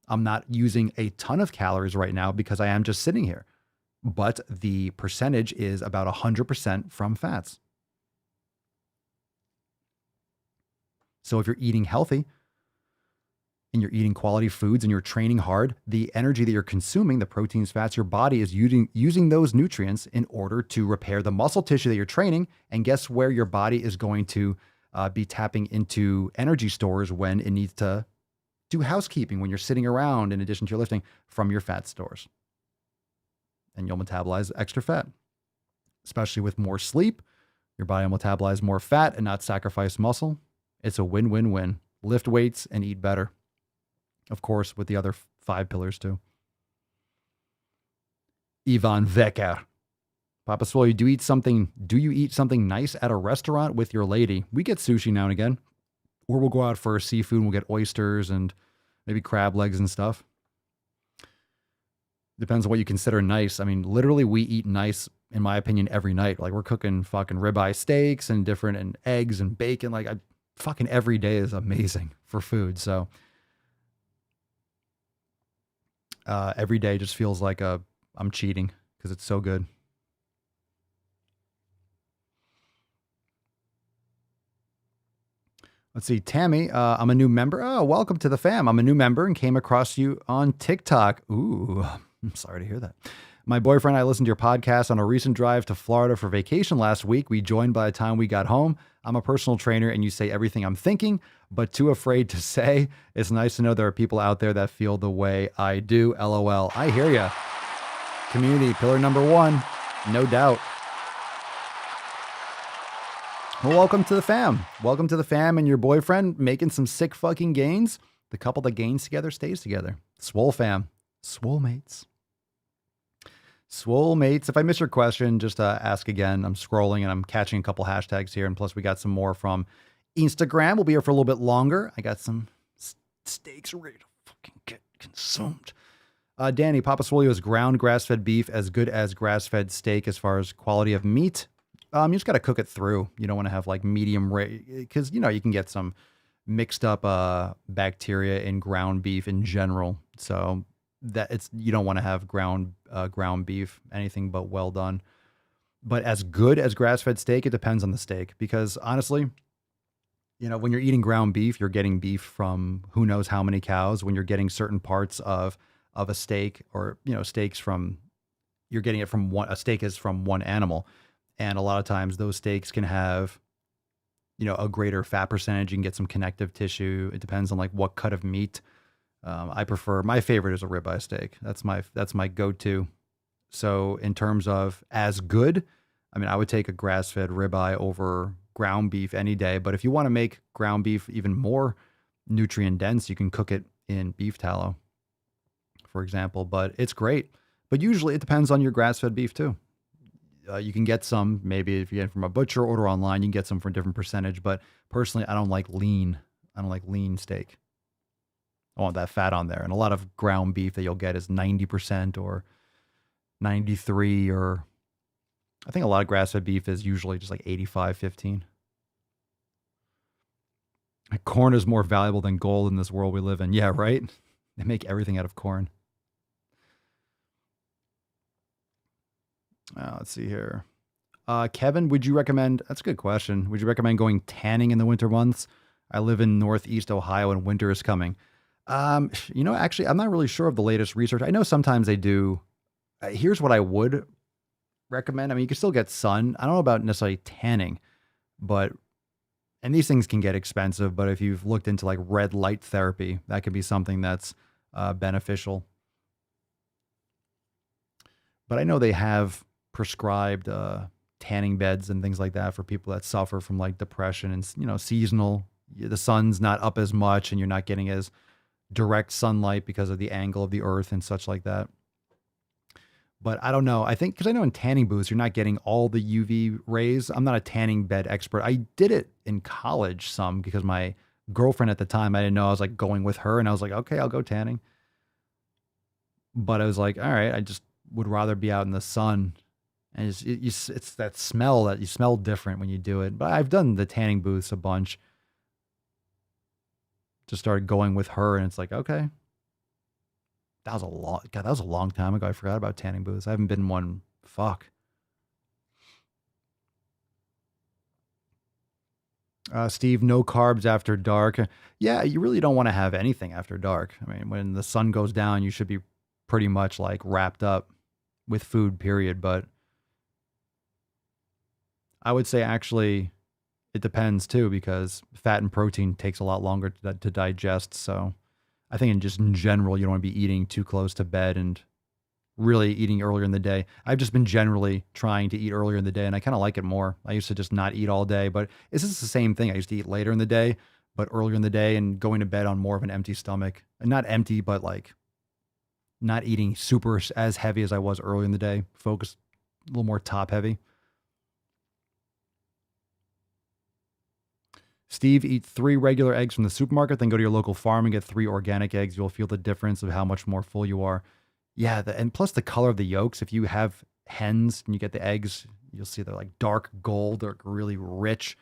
I'm not using a ton of calories right now because I am just sitting here. But the percentage is about 100% from fats. So if you're eating healthy and you're eating quality foods and you're training hard, the energy that you're consuming, the proteins, fats, your body is using those nutrients in order to repair the muscle tissue that you're training. And guess where your body is going to be tapping into energy stores when it needs to do housekeeping, when you're sitting around in addition to your lifting, from your fat stores. And you'll metabolize extra fat, especially with more sleep. Your body will metabolize more fat and not sacrifice muscle. It's a win-win-win. Lift weights and eat better. Of course, with the other 5 pillars too. Ivan Vecker. Papa Swole, do you eat something nice at a restaurant with your lady? We get sushi now and again. Or we'll go out for seafood and we'll get oysters and maybe crab legs and stuff. Depends on what you consider nice. I mean, literally we eat nice, in my opinion, every night. Like we're cooking fucking ribeye steaks and eggs and bacon. Like fucking every day is amazing for food. So every day just feels like I'm cheating because it's so good. Let's see, Tammy, I'm a new member. Oh, welcome to the fam. I'm a new member and came across you on TikTok. Ooh, I'm sorry to hear that. My boyfriend and I listened to your podcast on a recent drive to Florida for vacation last week. We joined by the time we got home. I'm a personal trainer and you say everything I'm thinking, but too afraid to say. It's nice to know there are people out there that feel the way I do. LOL. I hear ya. Community, pillar number 1, no doubt. Well, welcome to the fam. Welcome to the fam and your boyfriend making some sick fucking gains. The couple that gains together stays together. Swole fam. Swole mates. Swole mates. If I miss your question, just ask again. I'm scrolling and I'm catching a couple hashtags here. And plus we got some more from Instagram. We'll be here for a little bit longer. I got some steaks ready to fucking get consumed. Danny, Papa Swole, is ground grass-fed beef as good as grass-fed steak as far as quality of meat? You just got to cook it through. You don't want to have like medium rare because, you can get some mixed up bacteria in ground beef in general. So you don't want to have ground beef, anything but well done. But as good as grass-fed steak, it depends on the steak because honestly, when you're eating ground beef, you're getting beef from who knows how many cows. When you're getting certain parts of a steak or, steaks from, you're getting it from a steak is from one animal. And a lot of times those steaks can have, a greater fat percentage. You can get some connective tissue. It depends on like what cut of meat My favorite is a ribeye steak. That's my go-to. So in terms of as good, I mean, I would take a grass-fed ribeye over ground beef any day. But if you want to make ground beef even more nutrient dense, you can cook it in beef tallow, for example. But it's great. But usually it depends on your grass-fed beef too. You can get some, maybe if you get from a butcher, order online, you can get some for a different percentage. But personally, I don't like lean. I don't like lean steak. I want that fat on there. And a lot of ground beef that you'll get is 90% or 93, or I think a lot of grass-fed beef is usually just like 85-15. Corn is more valuable than gold in this world we live in. Yeah, right? They make everything out of corn. Let's see here. Kevin, would you recommend, that's a good question. Would you recommend going tanning in the winter months? I live in Northeast Ohio and winter is coming. Actually, I'm not really sure of the latest research. I know sometimes they do. Here's what I would recommend. I mean, you can still get sun. I don't know about necessarily tanning, and these things can get expensive, but if you've looked into like red light therapy, that could be something that's beneficial. But I know they have prescribed tanning beds and things like that for people that suffer from like depression and, seasonal. The sun's not up as much and you're not getting as direct sunlight because of the angle of the earth and such like that. But I don't know. I think, because I know in tanning booths, you're not getting all the UV rays. I'm not a tanning bed expert. I did it in college some because my girlfriend at the time, I didn't know, I was like going with her and I was like, okay, I'll go tanning. But I was like, all right, I just would rather be out in the sun. And it's that smell that you smell different when you do it. But I've done the tanning booths a bunch. Just started going with her and it's like, okay. That was a long time ago. I forgot about tanning booths. I haven't been in one. Fuck. Steve, no carbs after dark. Yeah, you really don't want to have anything after dark. I mean, when the sun goes down, you should be pretty much like wrapped up with food, period. But I would say actually it depends too, because fat and protein takes a lot longer to digest. So I think in general, you don't want to be eating too close to bed and really eating earlier in the day. I've just been generally trying to eat earlier in the day and I kind of like it more. I used to just not eat all day, but it's just the same thing. I used to eat later in the day, but earlier in the day and going to bed on more of an empty stomach. And not empty, but like not eating super as heavy as I was earlier in the day. Focus a little more top heavy. Steve, eat 3 regular eggs from the supermarket, then go to your local farm and get 3 organic eggs. You'll feel the difference of how much more full you are. Yeah, and plus the color of the yolks. If you have hens and you get the eggs, you'll see they're like dark gold. They're really rich.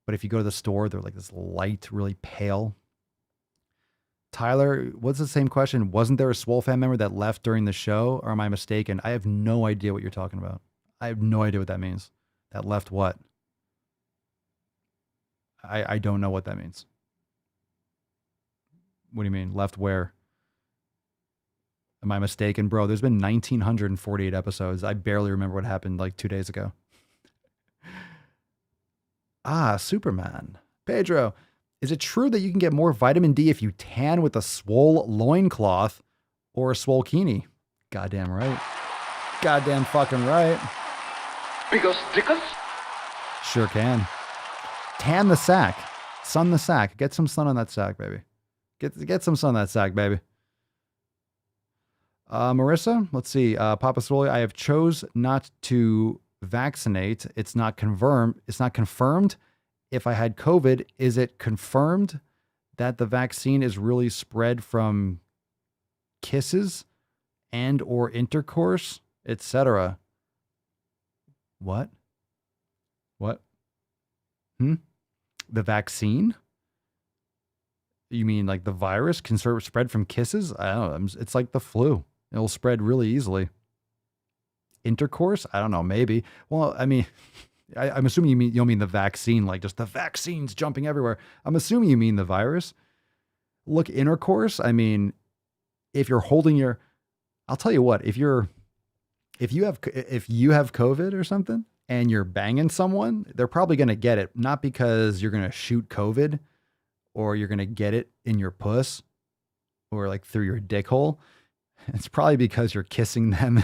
But if you go to the store, they're like this light, really pale. Tyler, what's the same question? Wasn't there a SwoleFam member that left during the show? Or am I mistaken? I have no idea what you're talking about. I have no idea what that means. That left what? I don't know what that means. What do you mean? Left where? Am I mistaken, bro? There's been 1,948 episodes. I barely remember what happened like 2 days ago. Superman. Pedro, is it true that you can get more vitamin D if you tan with a Swole loincloth or a Swolekini? Goddamn right. Goddamn fucking right. Because stickers? Sure can. Tan the sack. Sun the sack. Get some sun on that sack, baby. Get some sun on that sack, baby. Marissa, let's see. Papa Swole, I have chose not to vaccinate. It's not confirmed. If I had COVID, is it confirmed that the vaccine is really spread from kisses and or intercourse, etc.? What? The vaccine? You mean like the virus can spread from kisses? I don't know. It's like the flu. It'll spread really easily. Intercourse? I don't know. Maybe. Well, I mean, I'm assuming you don't mean the vaccine, like just the vaccines jumping everywhere. I'm assuming you mean the virus. Look, intercourse. I mean, if you're holding I'll tell you what. If you have COVID or something, and you're banging someone, they're probably going to get it. Not because you're going to shoot COVID or you're going to get it in your puss. or like through your dick hole, it's probably because you're kissing them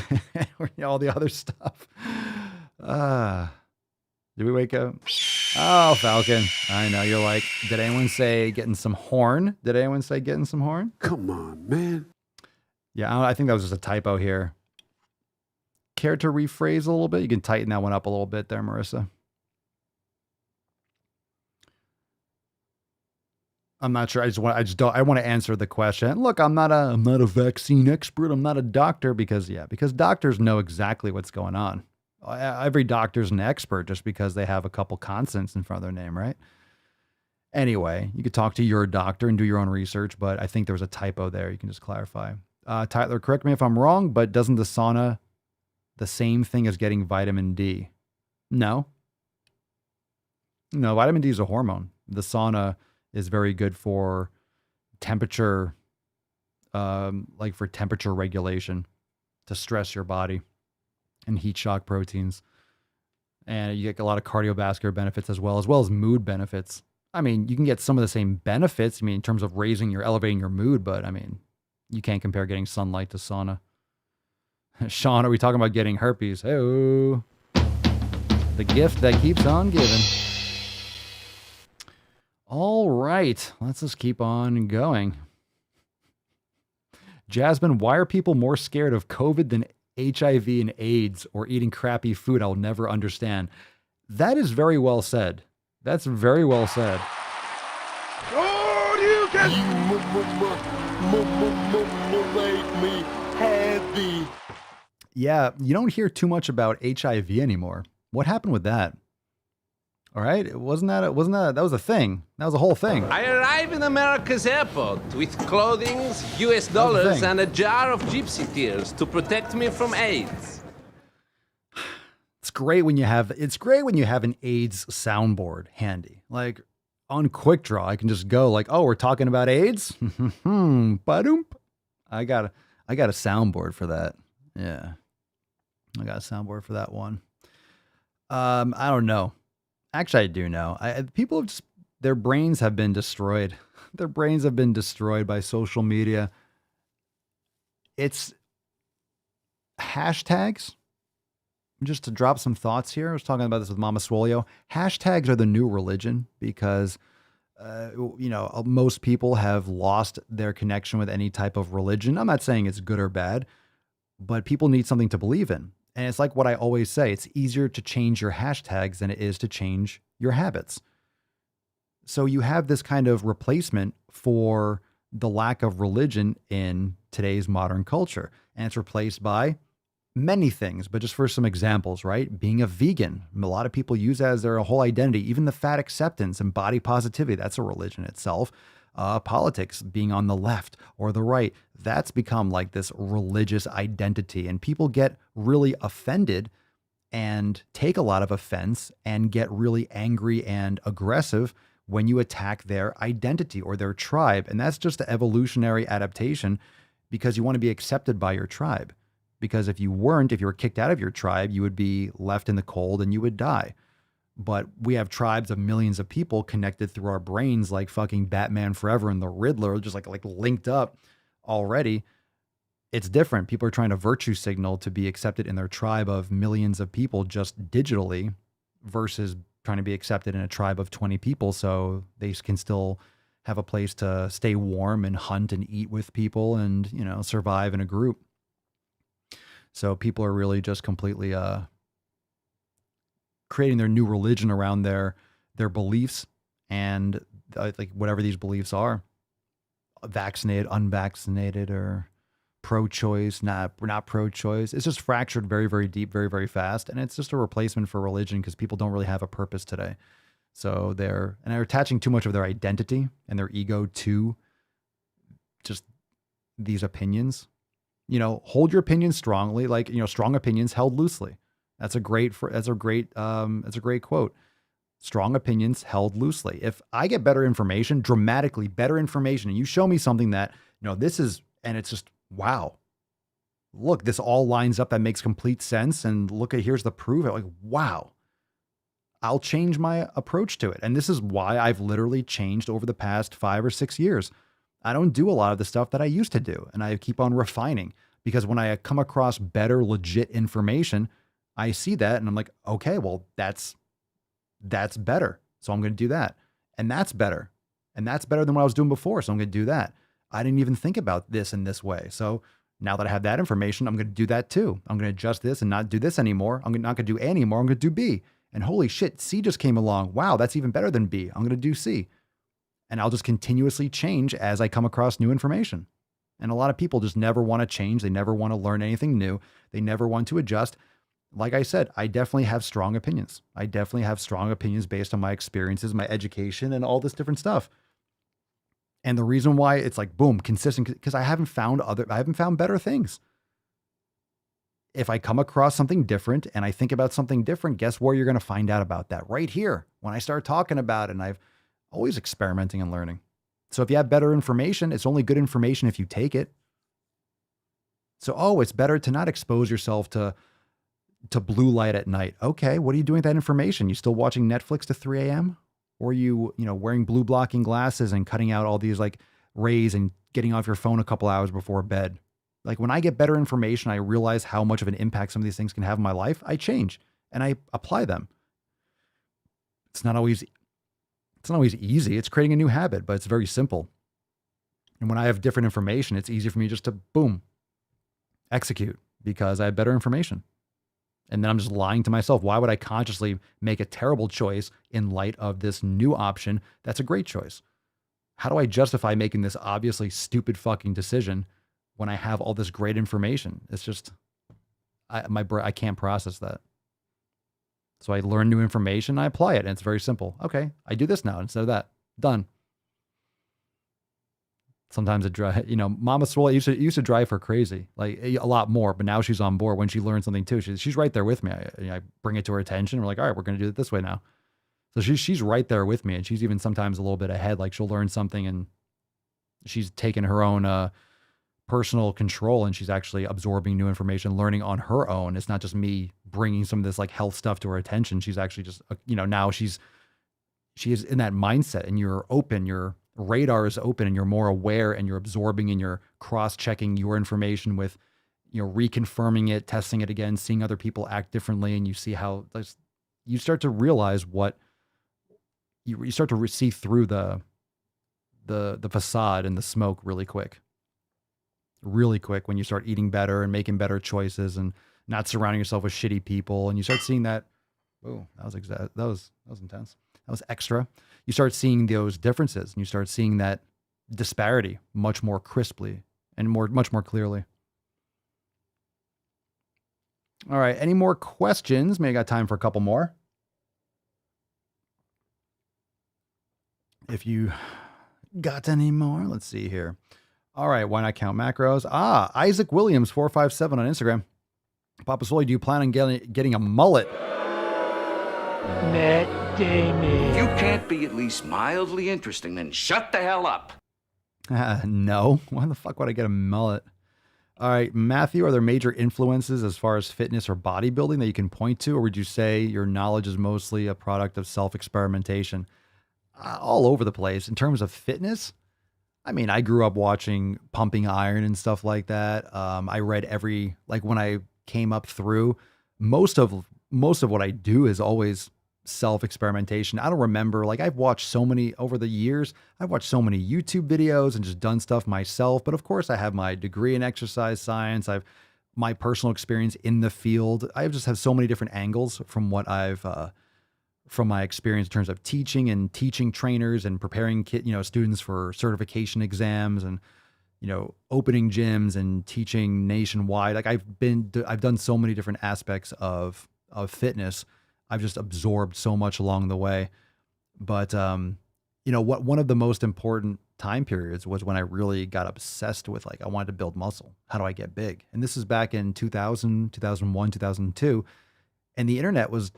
or all the other stuff. Did we wake up? Oh, Falcon. I know. You're like, did anyone say getting some horn? Did anyone say getting some horn? Come on, man. Yeah, I think that was just a typo here. Care to rephrase a little bit? You can tighten that one up a little bit there, Marissa. I'm not sure. I want to answer the question. Look, I'm not a vaccine expert. I'm not a doctor because doctors know exactly what's going on. Every doctor's an expert just because they have a couple consonants in front of their name, right? Anyway, you could talk to your doctor and do your own research, but I think there was a typo there. You can just clarify. Tyler, correct me if I'm wrong, but doesn't the sauna the same thing as getting vitamin D? No. No, vitamin D is a hormone. The sauna is very good for temperature, like for temperature regulation, to stress your body and heat shock proteins. And you get a lot of cardiovascular benefits as well as mood benefits. I mean, you can get some of the same benefits, I mean, in terms of elevating your mood, but I mean, you can't compare getting sunlight to sauna. Sean, are we talking about getting herpes? Hey-oh. The gift that keeps on giving. All right, let's just keep on going. Jasmine, why are people more scared of COVID than HIV and AIDS or eating crappy food? I'll never understand. That is very well said. That's very well said. Oh, you can make me happy. Yeah, you don't hear too much about HIV anymore. What happened with that? All right, that was a thing. That was a whole thing. I arrive in America's airport with clothing, US dollars, and a jar of gypsy tears to protect me from AIDS. It's great when you have an AIDS soundboard handy. Like on Quick Draw, I can just go like, oh, we're talking about AIDS? Ba-doom. I got a soundboard for that. Yeah. I got a soundboard for that one. I don't know. Actually, I do know. People have just, their brains have been destroyed. Their brains have been destroyed by social media. It's hashtags. Just to drop some thoughts here. I was talking about this with Mama Swolio. Hashtags are the new religion because, most people have lost their connection with any type of religion. I'm not saying it's good or bad, but people need something to believe in. And it's like what I always say, it's easier to change your hashtags than it is to change your habits. So you have this kind of replacement for the lack of religion in today's modern culture. And it's replaced by many things, but just for some examples, right? Being a vegan. A lot of people use that as their whole identity. Even the fat acceptance and body positivity, that's a religion itself. Politics, being on the left or the right, that's become like this religious identity. And people get really offended and take a lot of offense and get really angry and aggressive when you attack their identity or their tribe. And that's just the evolutionary adaptation because you want to be accepted by your tribe. Because if you were kicked out of your tribe, you would be left in the cold and you would die. But we have tribes of millions of people connected through our brains like fucking Batman Forever and the Riddler, just like linked up already. It's different. People are trying to virtue signal to be accepted in their tribe of millions of people just digitally versus trying to be accepted in a tribe of 20 people so they can still have a place to stay warm and hunt and eat with people and, survive in a group. So people are really just completely creating their new religion around their beliefs and like whatever these beliefs are, vaccinated, unvaccinated, or pro-choice, not pro-choice. It's just fractured very, very deep, very, very fast. And it's just a replacement for religion because people don't really have a purpose today. So they're attaching too much of their identity and their ego to just these opinions. Hold your opinions strongly, like, strong opinions held loosely. That's a great quote. Strong opinions held loosely. If I get better information, dramatically better information, and you show me something that, this is, and it's just, wow, look, this all lines up. That makes complete sense. And here's the proof. Like, wow, I'll change my approach to it. And this is why I've literally changed over the past 5 or 6 years. I don't do a lot of the stuff that I used to do, and I keep on refining, because when I come across better, legit information, I see that and I'm like, okay, well, that's better. So I'm going to do that. And that's better. And that's better than what I was doing before. So I'm going to do that. I didn't even think about this in this way. So now that I have that information, I'm going to do that too. I'm going to adjust this and not do this anymore. I'm not going to do A anymore. I'm going to do B. And holy shit, C just came along. Wow, that's even better than B. I'm going to do C. And I'll just continuously change as I come across new information. And a lot of people just never want to change. They never want to learn anything new. They never want to adjust. Like I said, I definitely have strong opinions. I definitely have strong opinions based on my experiences, my education, and all this different stuff. And the reason why it's like, boom, consistent, because I haven't found better things. If I come across something different and I think about something different, guess where you're going to find out about that? Right here, when I start talking about it. And I've always experimenting and learning. So if you have better information, it's only good information if you take it. So, it's better to not expose yourself to blue light at night. Okay, what are you doing with that information? You still watching Netflix to 3 a.m.? Or are you, wearing blue blocking glasses and cutting out all these like rays and getting off your phone a couple hours before bed? Like when I get better information, I realize how much of an impact some of these things can have in my life. I change and I apply them. It's not always easy. It's creating a new habit, but it's very simple. And when I have different information, it's easy for me just to boom, execute because I have better information. And then I'm just lying to myself. Why would I consciously make a terrible choice in light of this new option? That's a great choice. How do I justify making this obviously stupid fucking decision when I have all this great information? It's just, I can't process that. So I learn new information, I apply it, and it's very simple. Okay, I do this now instead of that. Done. Sometimes Mama Swole used to drive her crazy, like a lot more, but now she's on board when she learns something too. She's right there with me. I bring it to her attention. We're like, all right, we're going to do it this way now. So she's right there with me, and she's even sometimes a little bit ahead. Like she'll learn something and she's taken her own personal control, and she's actually absorbing new information, learning on her own. It's not just me bringing some of this like health stuff to her attention. She's actually just, now she is in that mindset, and you're open, your radar is open, and you're more aware, and you're absorbing, and you're cross-checking your information with, reconfirming it, testing it again, seeing other people act differently. And you see how you start to realize what you start to see through the facade and the smoke really quick when you start eating better and making better choices and not surrounding yourself with shitty people. And you start seeing that, oh, that was intense. That was extra. You start seeing those differences, and you start seeing that disparity much more crisply and much more clearly. All right. Any more questions? Maybe I got time for a couple more. If you got any more, let's see here. All right. Why not count macros? Isaac Williams 457 on Instagram. Papa Swole, do you plan on getting a mullet? Matt Damon. If you can't be at least mildly interesting, then shut the hell up. No. Why the fuck would I get a mullet? All right, Matthew, are there major influences as far as fitness or bodybuilding that you can point to? Or would you say your knowledge is mostly a product of self-experimentation? All over the place. In terms of fitness, I mean, I grew up watching Pumping Iron and stuff like that. I read when I came up through, most of what I do is always self-experimentation. I don't remember, I've watched so many over the years. I've watched so many YouTube videos and just done stuff myself. But of course, I have my degree in exercise science. I've my personal experience in the field. I just have so many different angles from what from my experience in terms of teaching and teaching trainers and preparing students for certification exams and opening gyms and teaching nationwide. I've done so many different aspects of fitness. I've just absorbed so much along the way. But one of the most important time periods was when I really got obsessed with I wanted to build muscle. How do I get big? And this is back in 2000, 2001, 2002. And the internet was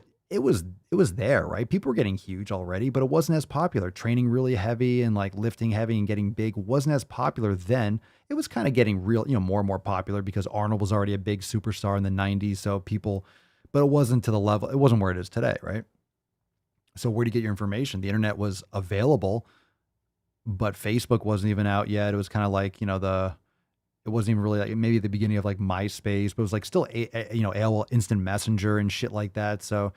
there, right? People were getting huge already, but it wasn't as popular. Training really heavy and lifting heavy and getting big wasn't as popular then. It was kind of getting more and more popular because Arnold was already a big superstar in the 90s. So but it wasn't to the level, it wasn't where it is today, right? So where do you get your information? The internet was available, but Facebook wasn't even out yet. It was kind of like, it wasn't even really like maybe the beginning of like MySpace, but it was like still, AOL Instant Messenger and shit like that. So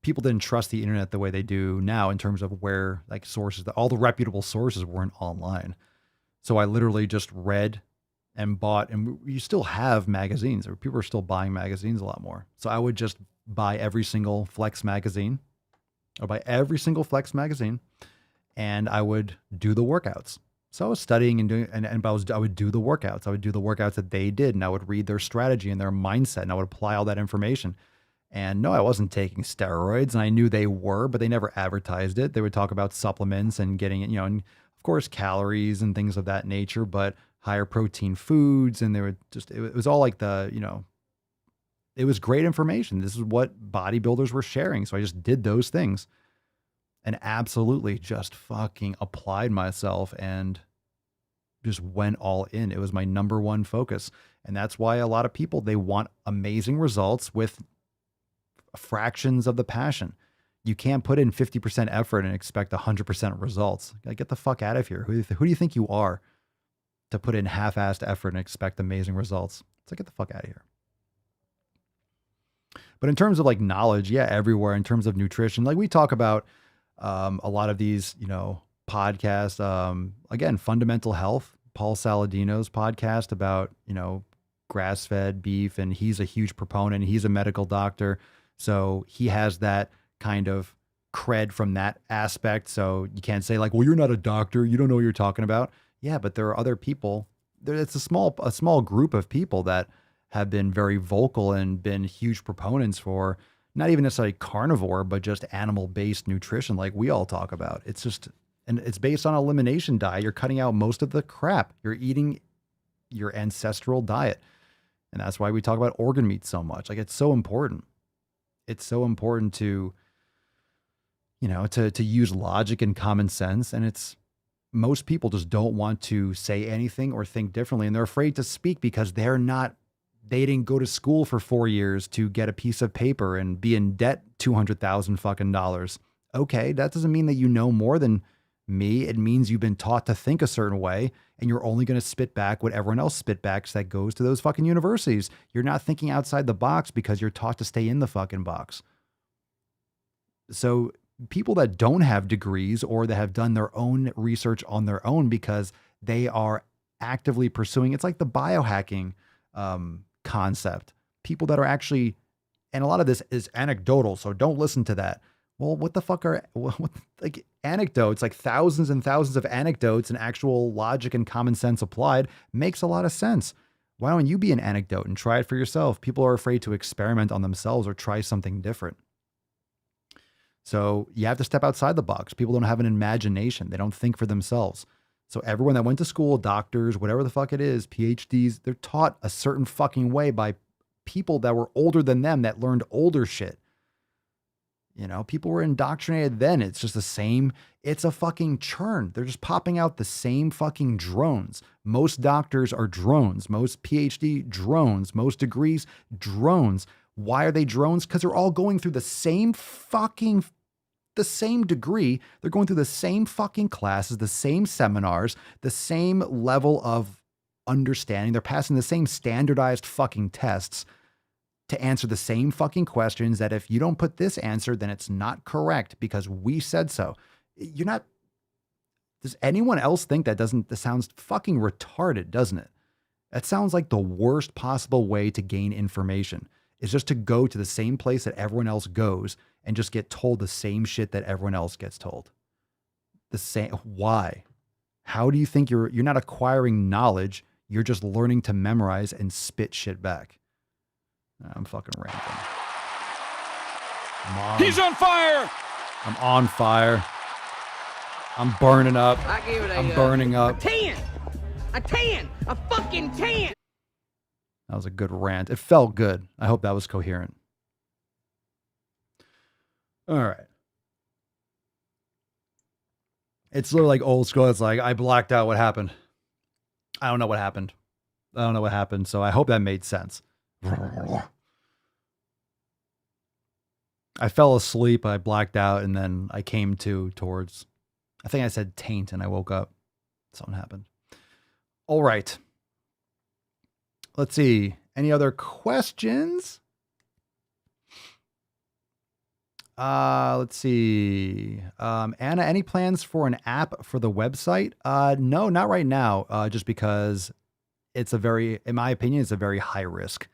people didn't trust the internet the way they do now in terms of where like sources, all the reputable sources weren't online. So I literally just read and bought, and you still have magazines, or people are still buying magazines a lot more. So I would just buy every single Flex magazine, and I would do the workouts. So I was studying and doing, and I would do the workouts. I would do the workouts that they did, and I would read their strategy and their mindset, and I would apply all that information. And no, I wasn't taking steroids, and I knew they were, but they never advertised it. They would talk about supplements and getting it, and of course calories and things of that nature, but higher protein foods. And they were just, it was all like it was great information. This is what bodybuilders were sharing. So I just did those things and absolutely just fucking applied myself and just went all in. It was my number one focus. And that's why a lot of people, they want amazing results with fractions of the passion. You can't put in 50% effort and expect 100% results. Like, get the fuck out of here. Who do you think you are to put in half-assed effort and expect amazing results? It's like, get the fuck out of here. But in terms of like knowledge, yeah, everywhere. In terms of nutrition, like we talk about a lot of these, podcasts. Again, Fundamental Health, Paul Saladino's podcast about, grass-fed beef, and he's a huge proponent. He's a medical doctor, so he has that kind of cred from that aspect. So you can't say like, well, you're not a doctor, you don't know what you're talking about. Yeah, but there are other people. It's a small group of people that have been very vocal and been huge proponents for not even necessarily carnivore, but just animal-based nutrition like we all talk about. It's just, and it's based on an elimination diet. You're cutting out most of the crap. You're eating your ancestral diet. And that's why we talk about organ meat so much. Like, it's so important. It's so important to, to use logic and common sense. And most people just don't want to say anything or think differently. And they're afraid to speak because they didn't go to school for 4 years to get a piece of paper and be in debt $200,000 fucking dollars. Okay, that doesn't mean that you know more than me. It means you've been taught to think a certain way, and you're only going to spit back what everyone else spit backs that goes to those fucking universities. You're not thinking outside the box because you're taught to stay in the fucking box. So people that don't have degrees or that have done their own research on their own because they are actively pursuing, it's like the biohacking concept. People that are actually, and a lot of this is anecdotal, so don't listen to that. Well, what the fuck are like anecdotes, like thousands and thousands of anecdotes and actual logic and common sense applied makes a lot of sense. Why don't you be an anecdote and try it for yourself? People are afraid to experiment on themselves or try something different. So you have to step outside the box. People don't have an imagination. They don't think for themselves. So everyone that went to school, doctors, whatever the fuck it is, PhDs, they're taught a certain fucking way by people that were older than them that learned older shit. People were indoctrinated then. It's just the same. It's a fucking churn. They're just popping out the same fucking drones. Most doctors are drones. Most PhD drones. Most degrees drones. Why are they drones? Because they're all going through the same degree. They're going through the same fucking classes, the same seminars, the same level of understanding. They're passing the same standardized fucking tests to answer the same fucking questions that if you don't put this answer, then it's not correct because we said so. Does anyone else think that sounds fucking retarded, doesn't it? That sounds like the worst possible way to gain information is just to go to the same place that everyone else goes and just get told the same shit that everyone else gets told. The same. Why? How do you think you're not acquiring knowledge? You're just learning to memorize and spit shit back. I'm fucking ranting. He's on fire! I'm on fire. I'm burning up. I gave it I'm burning up. 10! A 10! A fucking 10! That was a good rant. It felt good. I hope that was coherent. All right. It's literally like old school. It's like, I blacked out. What happened? I don't know what happened. So I hope that made sense. I fell asleep, I blacked out, and then I came to towards, I think I said taint, and I woke up. Something happened. All right. Let's see. Any other questions? Let's see. Anna, any plans for an app for the website? No, not right now. Just because it's in my opinion, it's a very high risk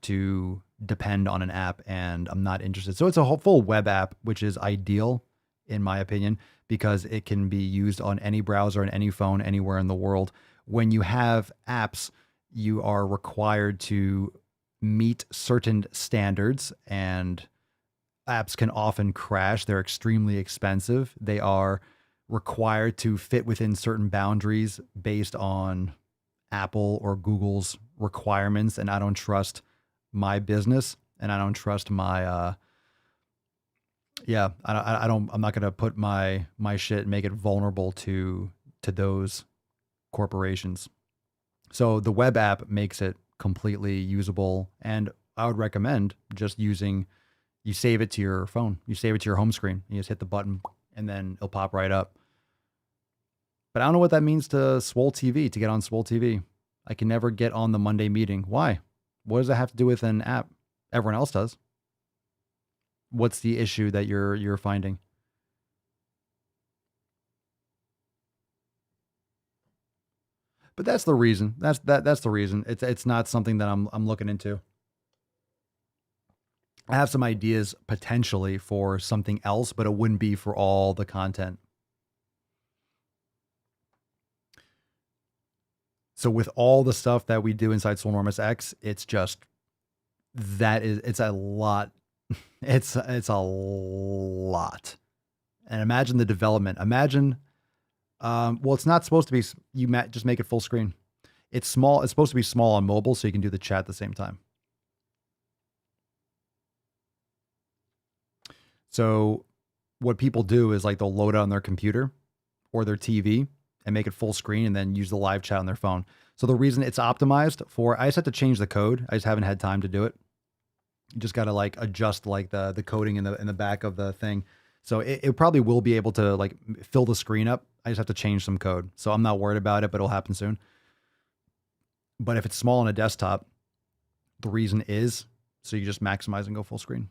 to depend on an app, and I'm not interested. So it's a full web app, which is ideal in my opinion, because it can be used on any browser and any phone anywhere in the world. When you have apps, you are required to meet certain standards, and apps can often crash. They're extremely expensive. They are required to fit within certain boundaries based on Apple or Google's requirements. And I don't trust my business, and I don't trust my, I'm not going to put my shit and make it vulnerable to those corporations. So the web app makes it completely usable, and I would recommend just you save it to your phone. You save it to your home screen. You just hit the button and then it'll pop right up. But I don't know what that means to Swole TV, to get on Swole TV. I can never get on the Monday meeting. Why? What does that have to do with an app? Everyone else does. What's the issue that you're finding? But that's the reason. That's the reason. It's not something that I'm looking into. I have some ideas potentially for something else, but it wouldn't be for all the content. So with all the stuff that we do inside Swolenormous X, it's a lot. It's a lot. And imagine the development. Imagine, it's not supposed to be, just make it full screen. It's small. It's supposed to be small on mobile, so you can do the chat at the same time. So what people do is they'll load it on their computer or their TV and make it full screen and then use the live chat on their phone. So the reason it's optimized I just had to change the code. I just haven't had time to do it. You just got to adjust the coding in the back of the thing. So it probably will be able to fill the screen up. I just have to change some code. So I'm not worried about it, but it'll happen soon. But if it's small on a desktop, the reason is so you just maximize and go full screen.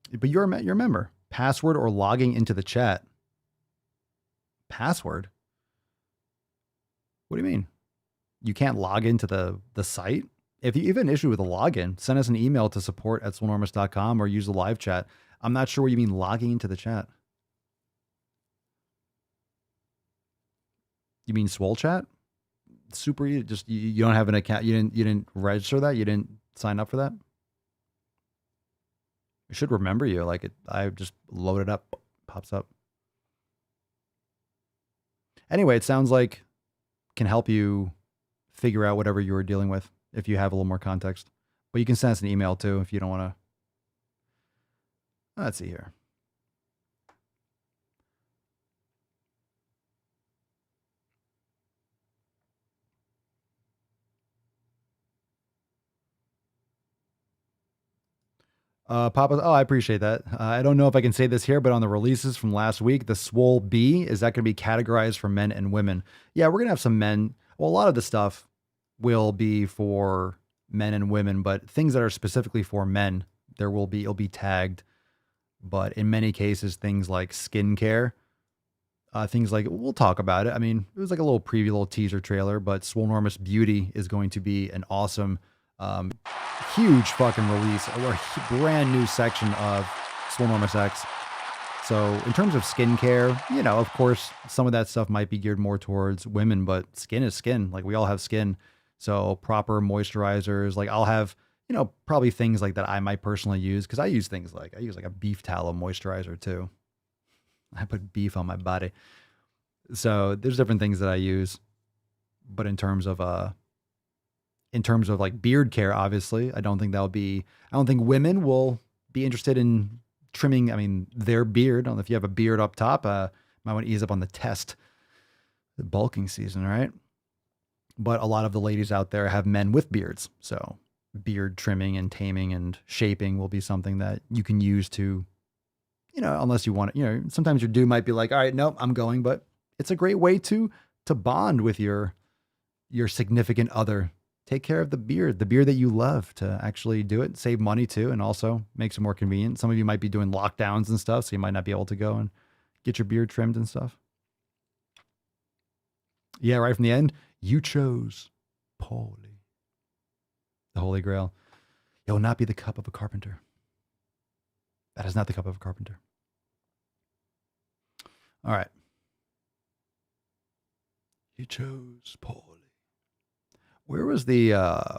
But you're a member. Password or logging into the chat. Password? What do you mean? You can't log into the site? If you have an issue with a login, send us an email to support@swolenormous.com or use the live chat. I'm not sure what you mean logging into the chat. You mean Swole chat? Super easy. Just you don't have an account. You didn't register that? You didn't sign up for that? It should remember you. I just load it up, pops up. Anyway, it sounds like can help you figure out whatever you were dealing with if you have a little more context. But you can send us an email too if you don't want to. Let's see here. Papa, I appreciate that. I don't know if I can say this here, but on the releases from last week, the Swole B, is that going to be categorized for men and women? Yeah, we're going to have some men. Well, a lot of the stuff will be for men and women, but things that are specifically for men, it'll be tagged. But in many cases, things like skincare, we'll talk about it. I mean, it was a little preview, little teaser trailer, but Swolenormous Beauty is going to be an awesome, huge fucking release, a brand new section of Swolenormous X. So in terms of skincare, of course, some of that stuff might be geared more towards women, but skin is skin. We all have skin. So proper moisturizers, I'll have, probably things that I might personally use. Cause I use things I use a beef tallow moisturizer too. I put beef on my body. So there's different things that I use, but in terms of beard care, obviously, I don't think women will be interested in trimming, their beard. I don't know if you have a beard up top, might want to ease up on the test. The bulking season, right? But a lot of the ladies out there have men with beards. So beard trimming and taming and shaping will be something that you can use to, unless you want to, sometimes your dude might be like, all right, nope, I'm going, but it's a great way to bond with your significant other. Take care of the beer that you love, to actually do it, save money too, and also makes it more convenient. Some of you might be doing lockdowns and stuff, so you might not be able to go and get your beard trimmed and stuff. Yeah, right from the end, you chose poorly. The Holy Grail. It will not be the cup of a carpenter. That is not the cup of a carpenter. All right. You chose poorly. Where's the, I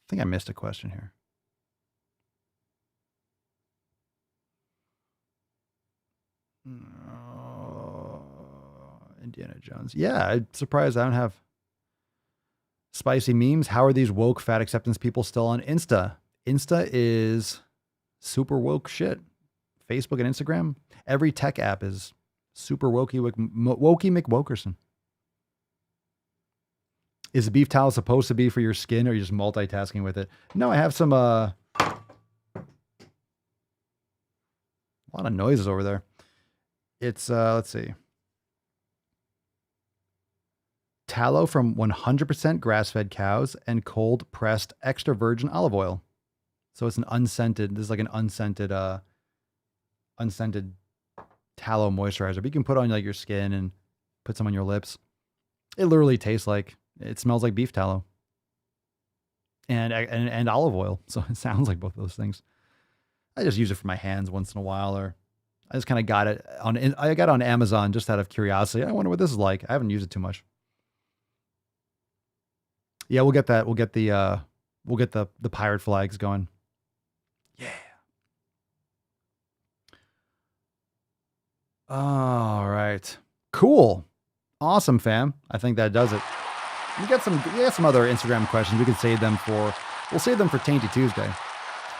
think I missed a question here. Indiana Jones. Yeah, I'm surprised I don't have spicy memes. How are these woke fat acceptance people still on Insta? Insta is super woke shit. Facebook and Instagram, every tech app is super wokey McWokerson. Is a beef towel supposed to be for your skin, or are you just multitasking with it? No, I have some, a lot of noises over there. It's, let's see. Tallow from 100% grass-fed cows and cold-pressed extra virgin olive oil. So it's an unscented, this is like an unscented tallow moisturizer. But you can put on like your skin and put some on your lips. It literally tastes like, it smells like beef tallow and olive oil. So it sounds like both of those things. I just use it for my hands once in a while, or I just kind of got it I got it on Amazon just out of curiosity. I wonder what this is like. I haven't used it too much. Yeah, we'll get that. We'll get the pirate flags going. Yeah. All right. Cool. Awesome, fam. I think that does it. We got some other Instagram questions. We'll save them for Tainty Tuesday.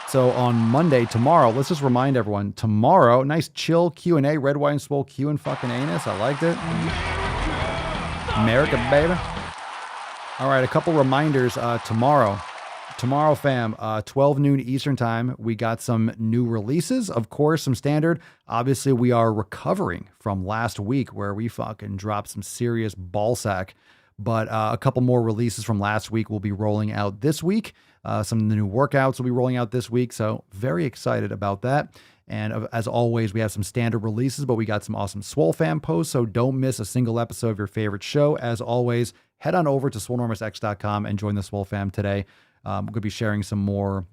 So on Monday, tomorrow, let's just remind everyone, tomorrow, nice chill Q&A, red wine swole Q and fucking anus. I liked it. America, baby. All right, a couple reminders. Tomorrow, fam, 12 noon Eastern time, we got some new releases. Of course, some standard. Obviously, we are recovering from last week where we fucking dropped some serious ballsack. But a couple more releases from last week will be rolling out this week. Some of the new workouts will be rolling out this week. So very excited about that. And as always, we have some standard releases, but we got some awesome SwoleFam posts. So don't miss a single episode of your favorite show. As always, head on over to swolenormousx.com and join the SwoleFam today. We're going to be sharing some more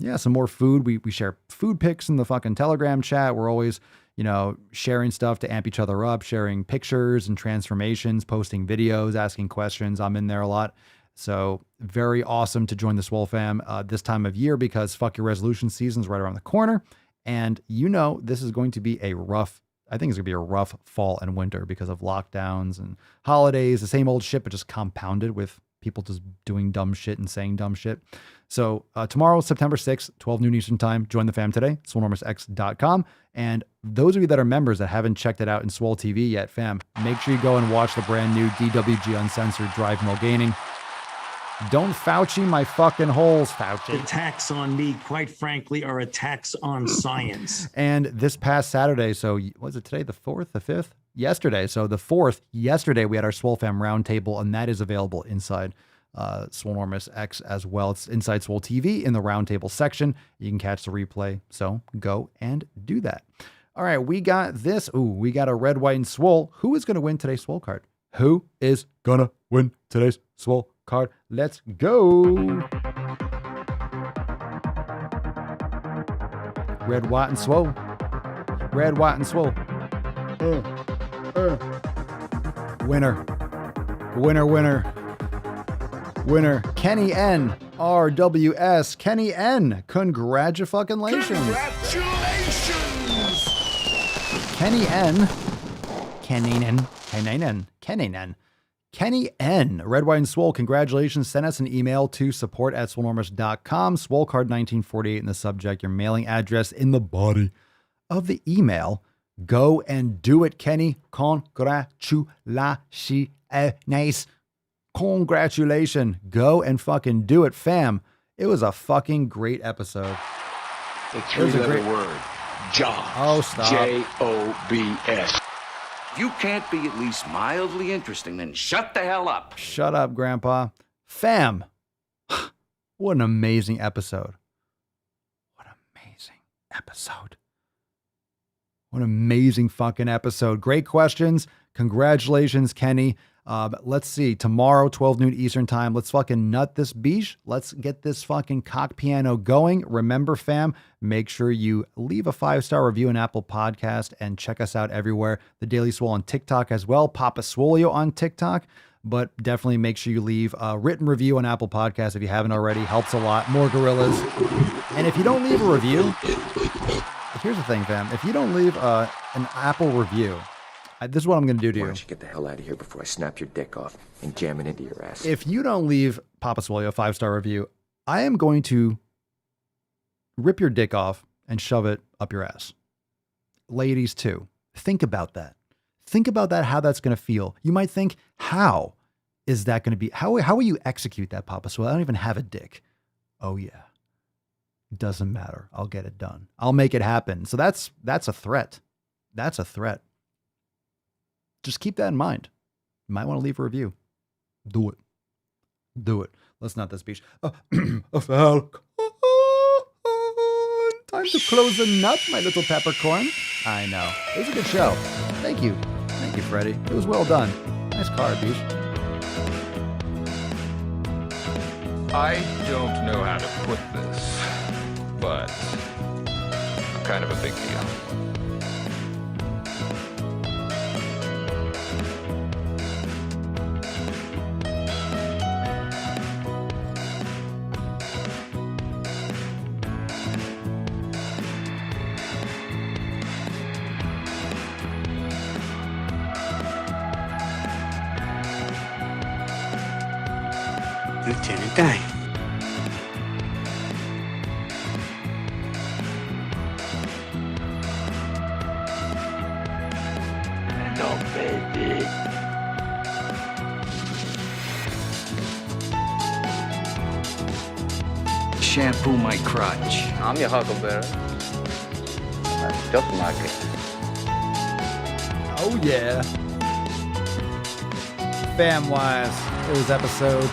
food. We share food pics in the fucking Telegram chat. We're always, sharing stuff to amp each other up, sharing pictures and transformations, posting videos, asking questions. I'm in there a lot. So very awesome to join the SwoleFam this time of year, because fuck your resolution season's right around the corner. And this is going to be I think it's going to be a rough fall and winter because of lockdowns and holidays, the same old shit, but just compounded with people just doing dumb shit and saying dumb shit. So tomorrow, September 6th, 12 noon Eastern time, join the fam today, swolenormousx.com. And those of you that are members that haven't checked it out in Swole TV yet, fam, make sure you go and watch the brand new DWG Uncensored Drive Mill Gaining. Don't Fauci my fucking holes, Fauci. Attacks on me, quite frankly, are attacks on science. And this past Saturday, so was it today, the 4th, the 5th? Yesterday, so the 4th, yesterday, we had our SwoleFam Roundtable, and that is available inside Swolenormous X as well. It's inside Swole TV in the Roundtable section. You can catch the replay, so go and do that. All right, we got this. Ooh, we got a red, white, and swole. Who is going to win today's swole card? Who is going to win today's swole card? Let's go. Red, white, and swole. Red, white, and swole. Winner. Winner, winner. Winner. Kenny N. RWS. Kenny N. Congratulations. Kenny N. Kenny N. Red, white, and swole. Congratulations. Send us an email to support@swolenormous.com. Swole card 1948 in the subject. Your mailing address in the body of the email. Go and do it, Kenny. Congratulations. Go and fucking do it, fam. It was a fucking great episode. The three-letter word. Jobs. Oh, stop. Jobs. You can't be at least mildly interesting, then shut the hell up. Shut up, Grandpa. Fam. What an amazing episode. What an amazing episode. What an amazing fucking episode. Great questions. Congratulations, Kenny. Let's see. Tomorrow, 12 noon Eastern time. Let's fucking nut this beach. Let's get this fucking cock piano going. Remember, fam, make sure you leave a 5-star review on Apple Podcast and check us out everywhere. The Daily Swole on TikTok as well. Papa Swolio on TikTok. But definitely make sure you leave a written review on Apple Podcasts if you haven't already. Helps a lot. More gorillas. And if you don't leave a review, here's the thing, fam. If you don't leave an Apple review, this is what I'm going to do to you. Why don't you get the hell out of here before I snap your dick off and jam it into your ass? If you don't leave Papa Swolio a 5-star review, I am going to rip your dick off and shove it up your ass. Ladies, too. Think about that. Think about that, how that's going to feel. You might think, how is that going to be? How will you execute that, Papa Swole? I don't even have a dick. Oh, yeah. Doesn't matter. I'll get it done. I'll make it happen. So that's a threat. That's a threat. Just keep that in mind. You might want to leave a review. Do it. Do it. Let's not this beach. A falcon. Time to close the nut, my little peppercorn. I know. It was a good show. Thank you. Thank you, Freddie. It was well done. Nice card, Beach. I don't know how to put this, but I'm kind of a big deal. Lieutenant Dan. No, baby. Shampoo my crotch. I'm your huckleberry. Just like it. Oh, yeah. Fam-wise, it was episode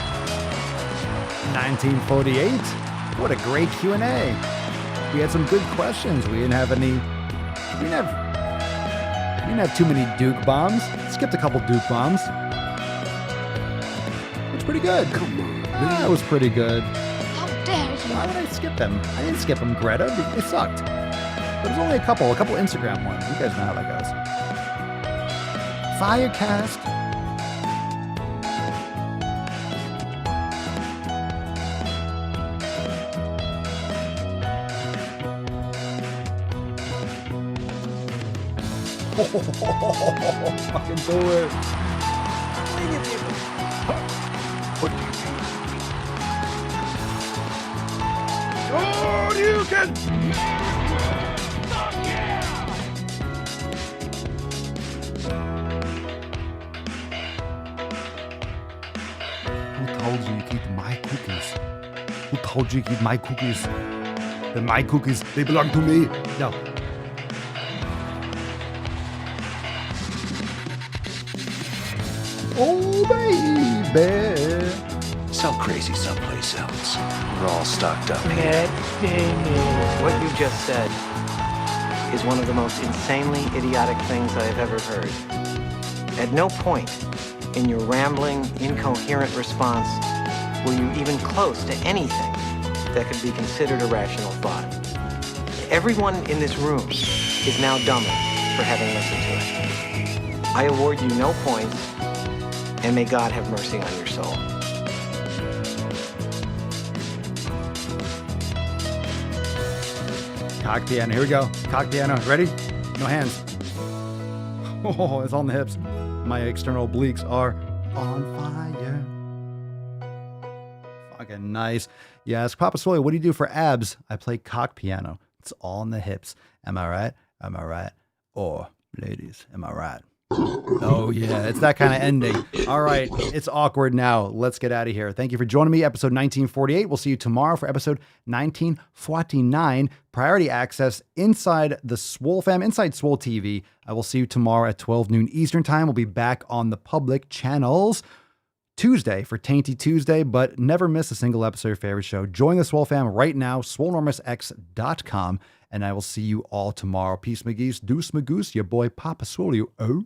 1948. What a great Q&A. We had some good questions. We didn't have too many Duke bombs. Skipped a couple Duke bombs. It's pretty good. Come on. That was pretty good. How dare you? Why would I skip them? I didn't skip them, Greta. They sucked. There was only a couple Instagram ones. You guys know how that goes. Firecast. Fucking do it. Oh, you can. Who told you to keep my cookies? Who told you to keep my cookies? They're my cookies. They belong to me. No. Oh, baby. Sell crazy someplace else. We're all stocked up here. What you just said is one of the most insanely idiotic things I have ever heard. At no point in your rambling, incoherent response were you even close to anything that could be considered a rational thought. Everyone in this room is now dumber for having listened to it. I award you no points, and may God have mercy on your soul. Cock piano. Here we go. Cock piano. Ready? No hands. Oh, it's on the hips. My external obliques are on fire. Fucking nice. Yes, Papa Swole, what do you do for abs? I play cock piano. It's all on the hips. Am I right? Am I right? Or, ladies, am I right? Oh, yeah, it's that kind of ending. All right, it's awkward now. Let's get out of here. Thank you for joining me, episode 1948. We'll see you tomorrow for episode 1949, priority access inside the SwoleFam, inside Swole TV. I will see you tomorrow at 12 noon Eastern time. We'll be back on the public channels Tuesday for Tainty Tuesday, but never miss a single episode of your favorite show. Join the SwoleFam right now, SwoleNormusX.com. And I will see you all tomorrow. Peace, McGeese. Deuce, Magoose. Your boy, Papa Swole. You. Out.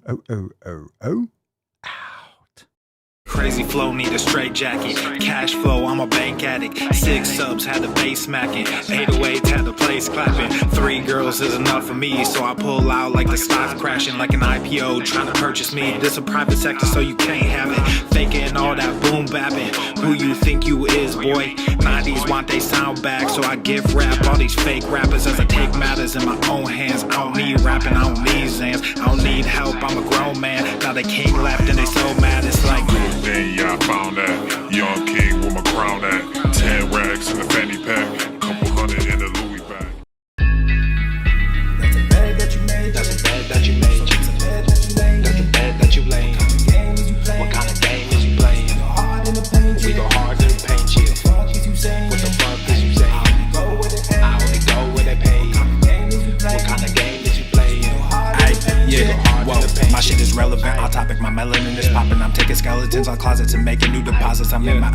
Crazy flow, need a straight jacket. Cash flow, I'm a bank addict. 6 subs, had the bass smacking. 808, had the place clapping. 3 girls is enough for me, so I pull out like the stock crashing. Like an IPO, trying to purchase me. This a private sector, so you can't have it. Faking all that boom bapping. Who you think you is, boy? 90s want they sound back, so I give rap all these fake rappers as I take matters in my own hands. I don't need rapping, I don't need Zans. I don't need help, I'm a grown man. Now they king left and they so mad, it's like yeah, I found that. Young king with my crown at. 10 racks in the fanny pack. Couple hundred in the Louis bag. that's a bed that you made. That's a bed that you made. That's a bed that you laid. That's a bed that you laid. What kind of game is you playing? We go hard in the paint, yeah. What the fuck is you saying? I only go where they pay. What kind of game is you playing? Yeah, whoa, my shit is relevant, on topic, my melanin is popping. I'm taking skeletons on closets and making new deposits. I'm in my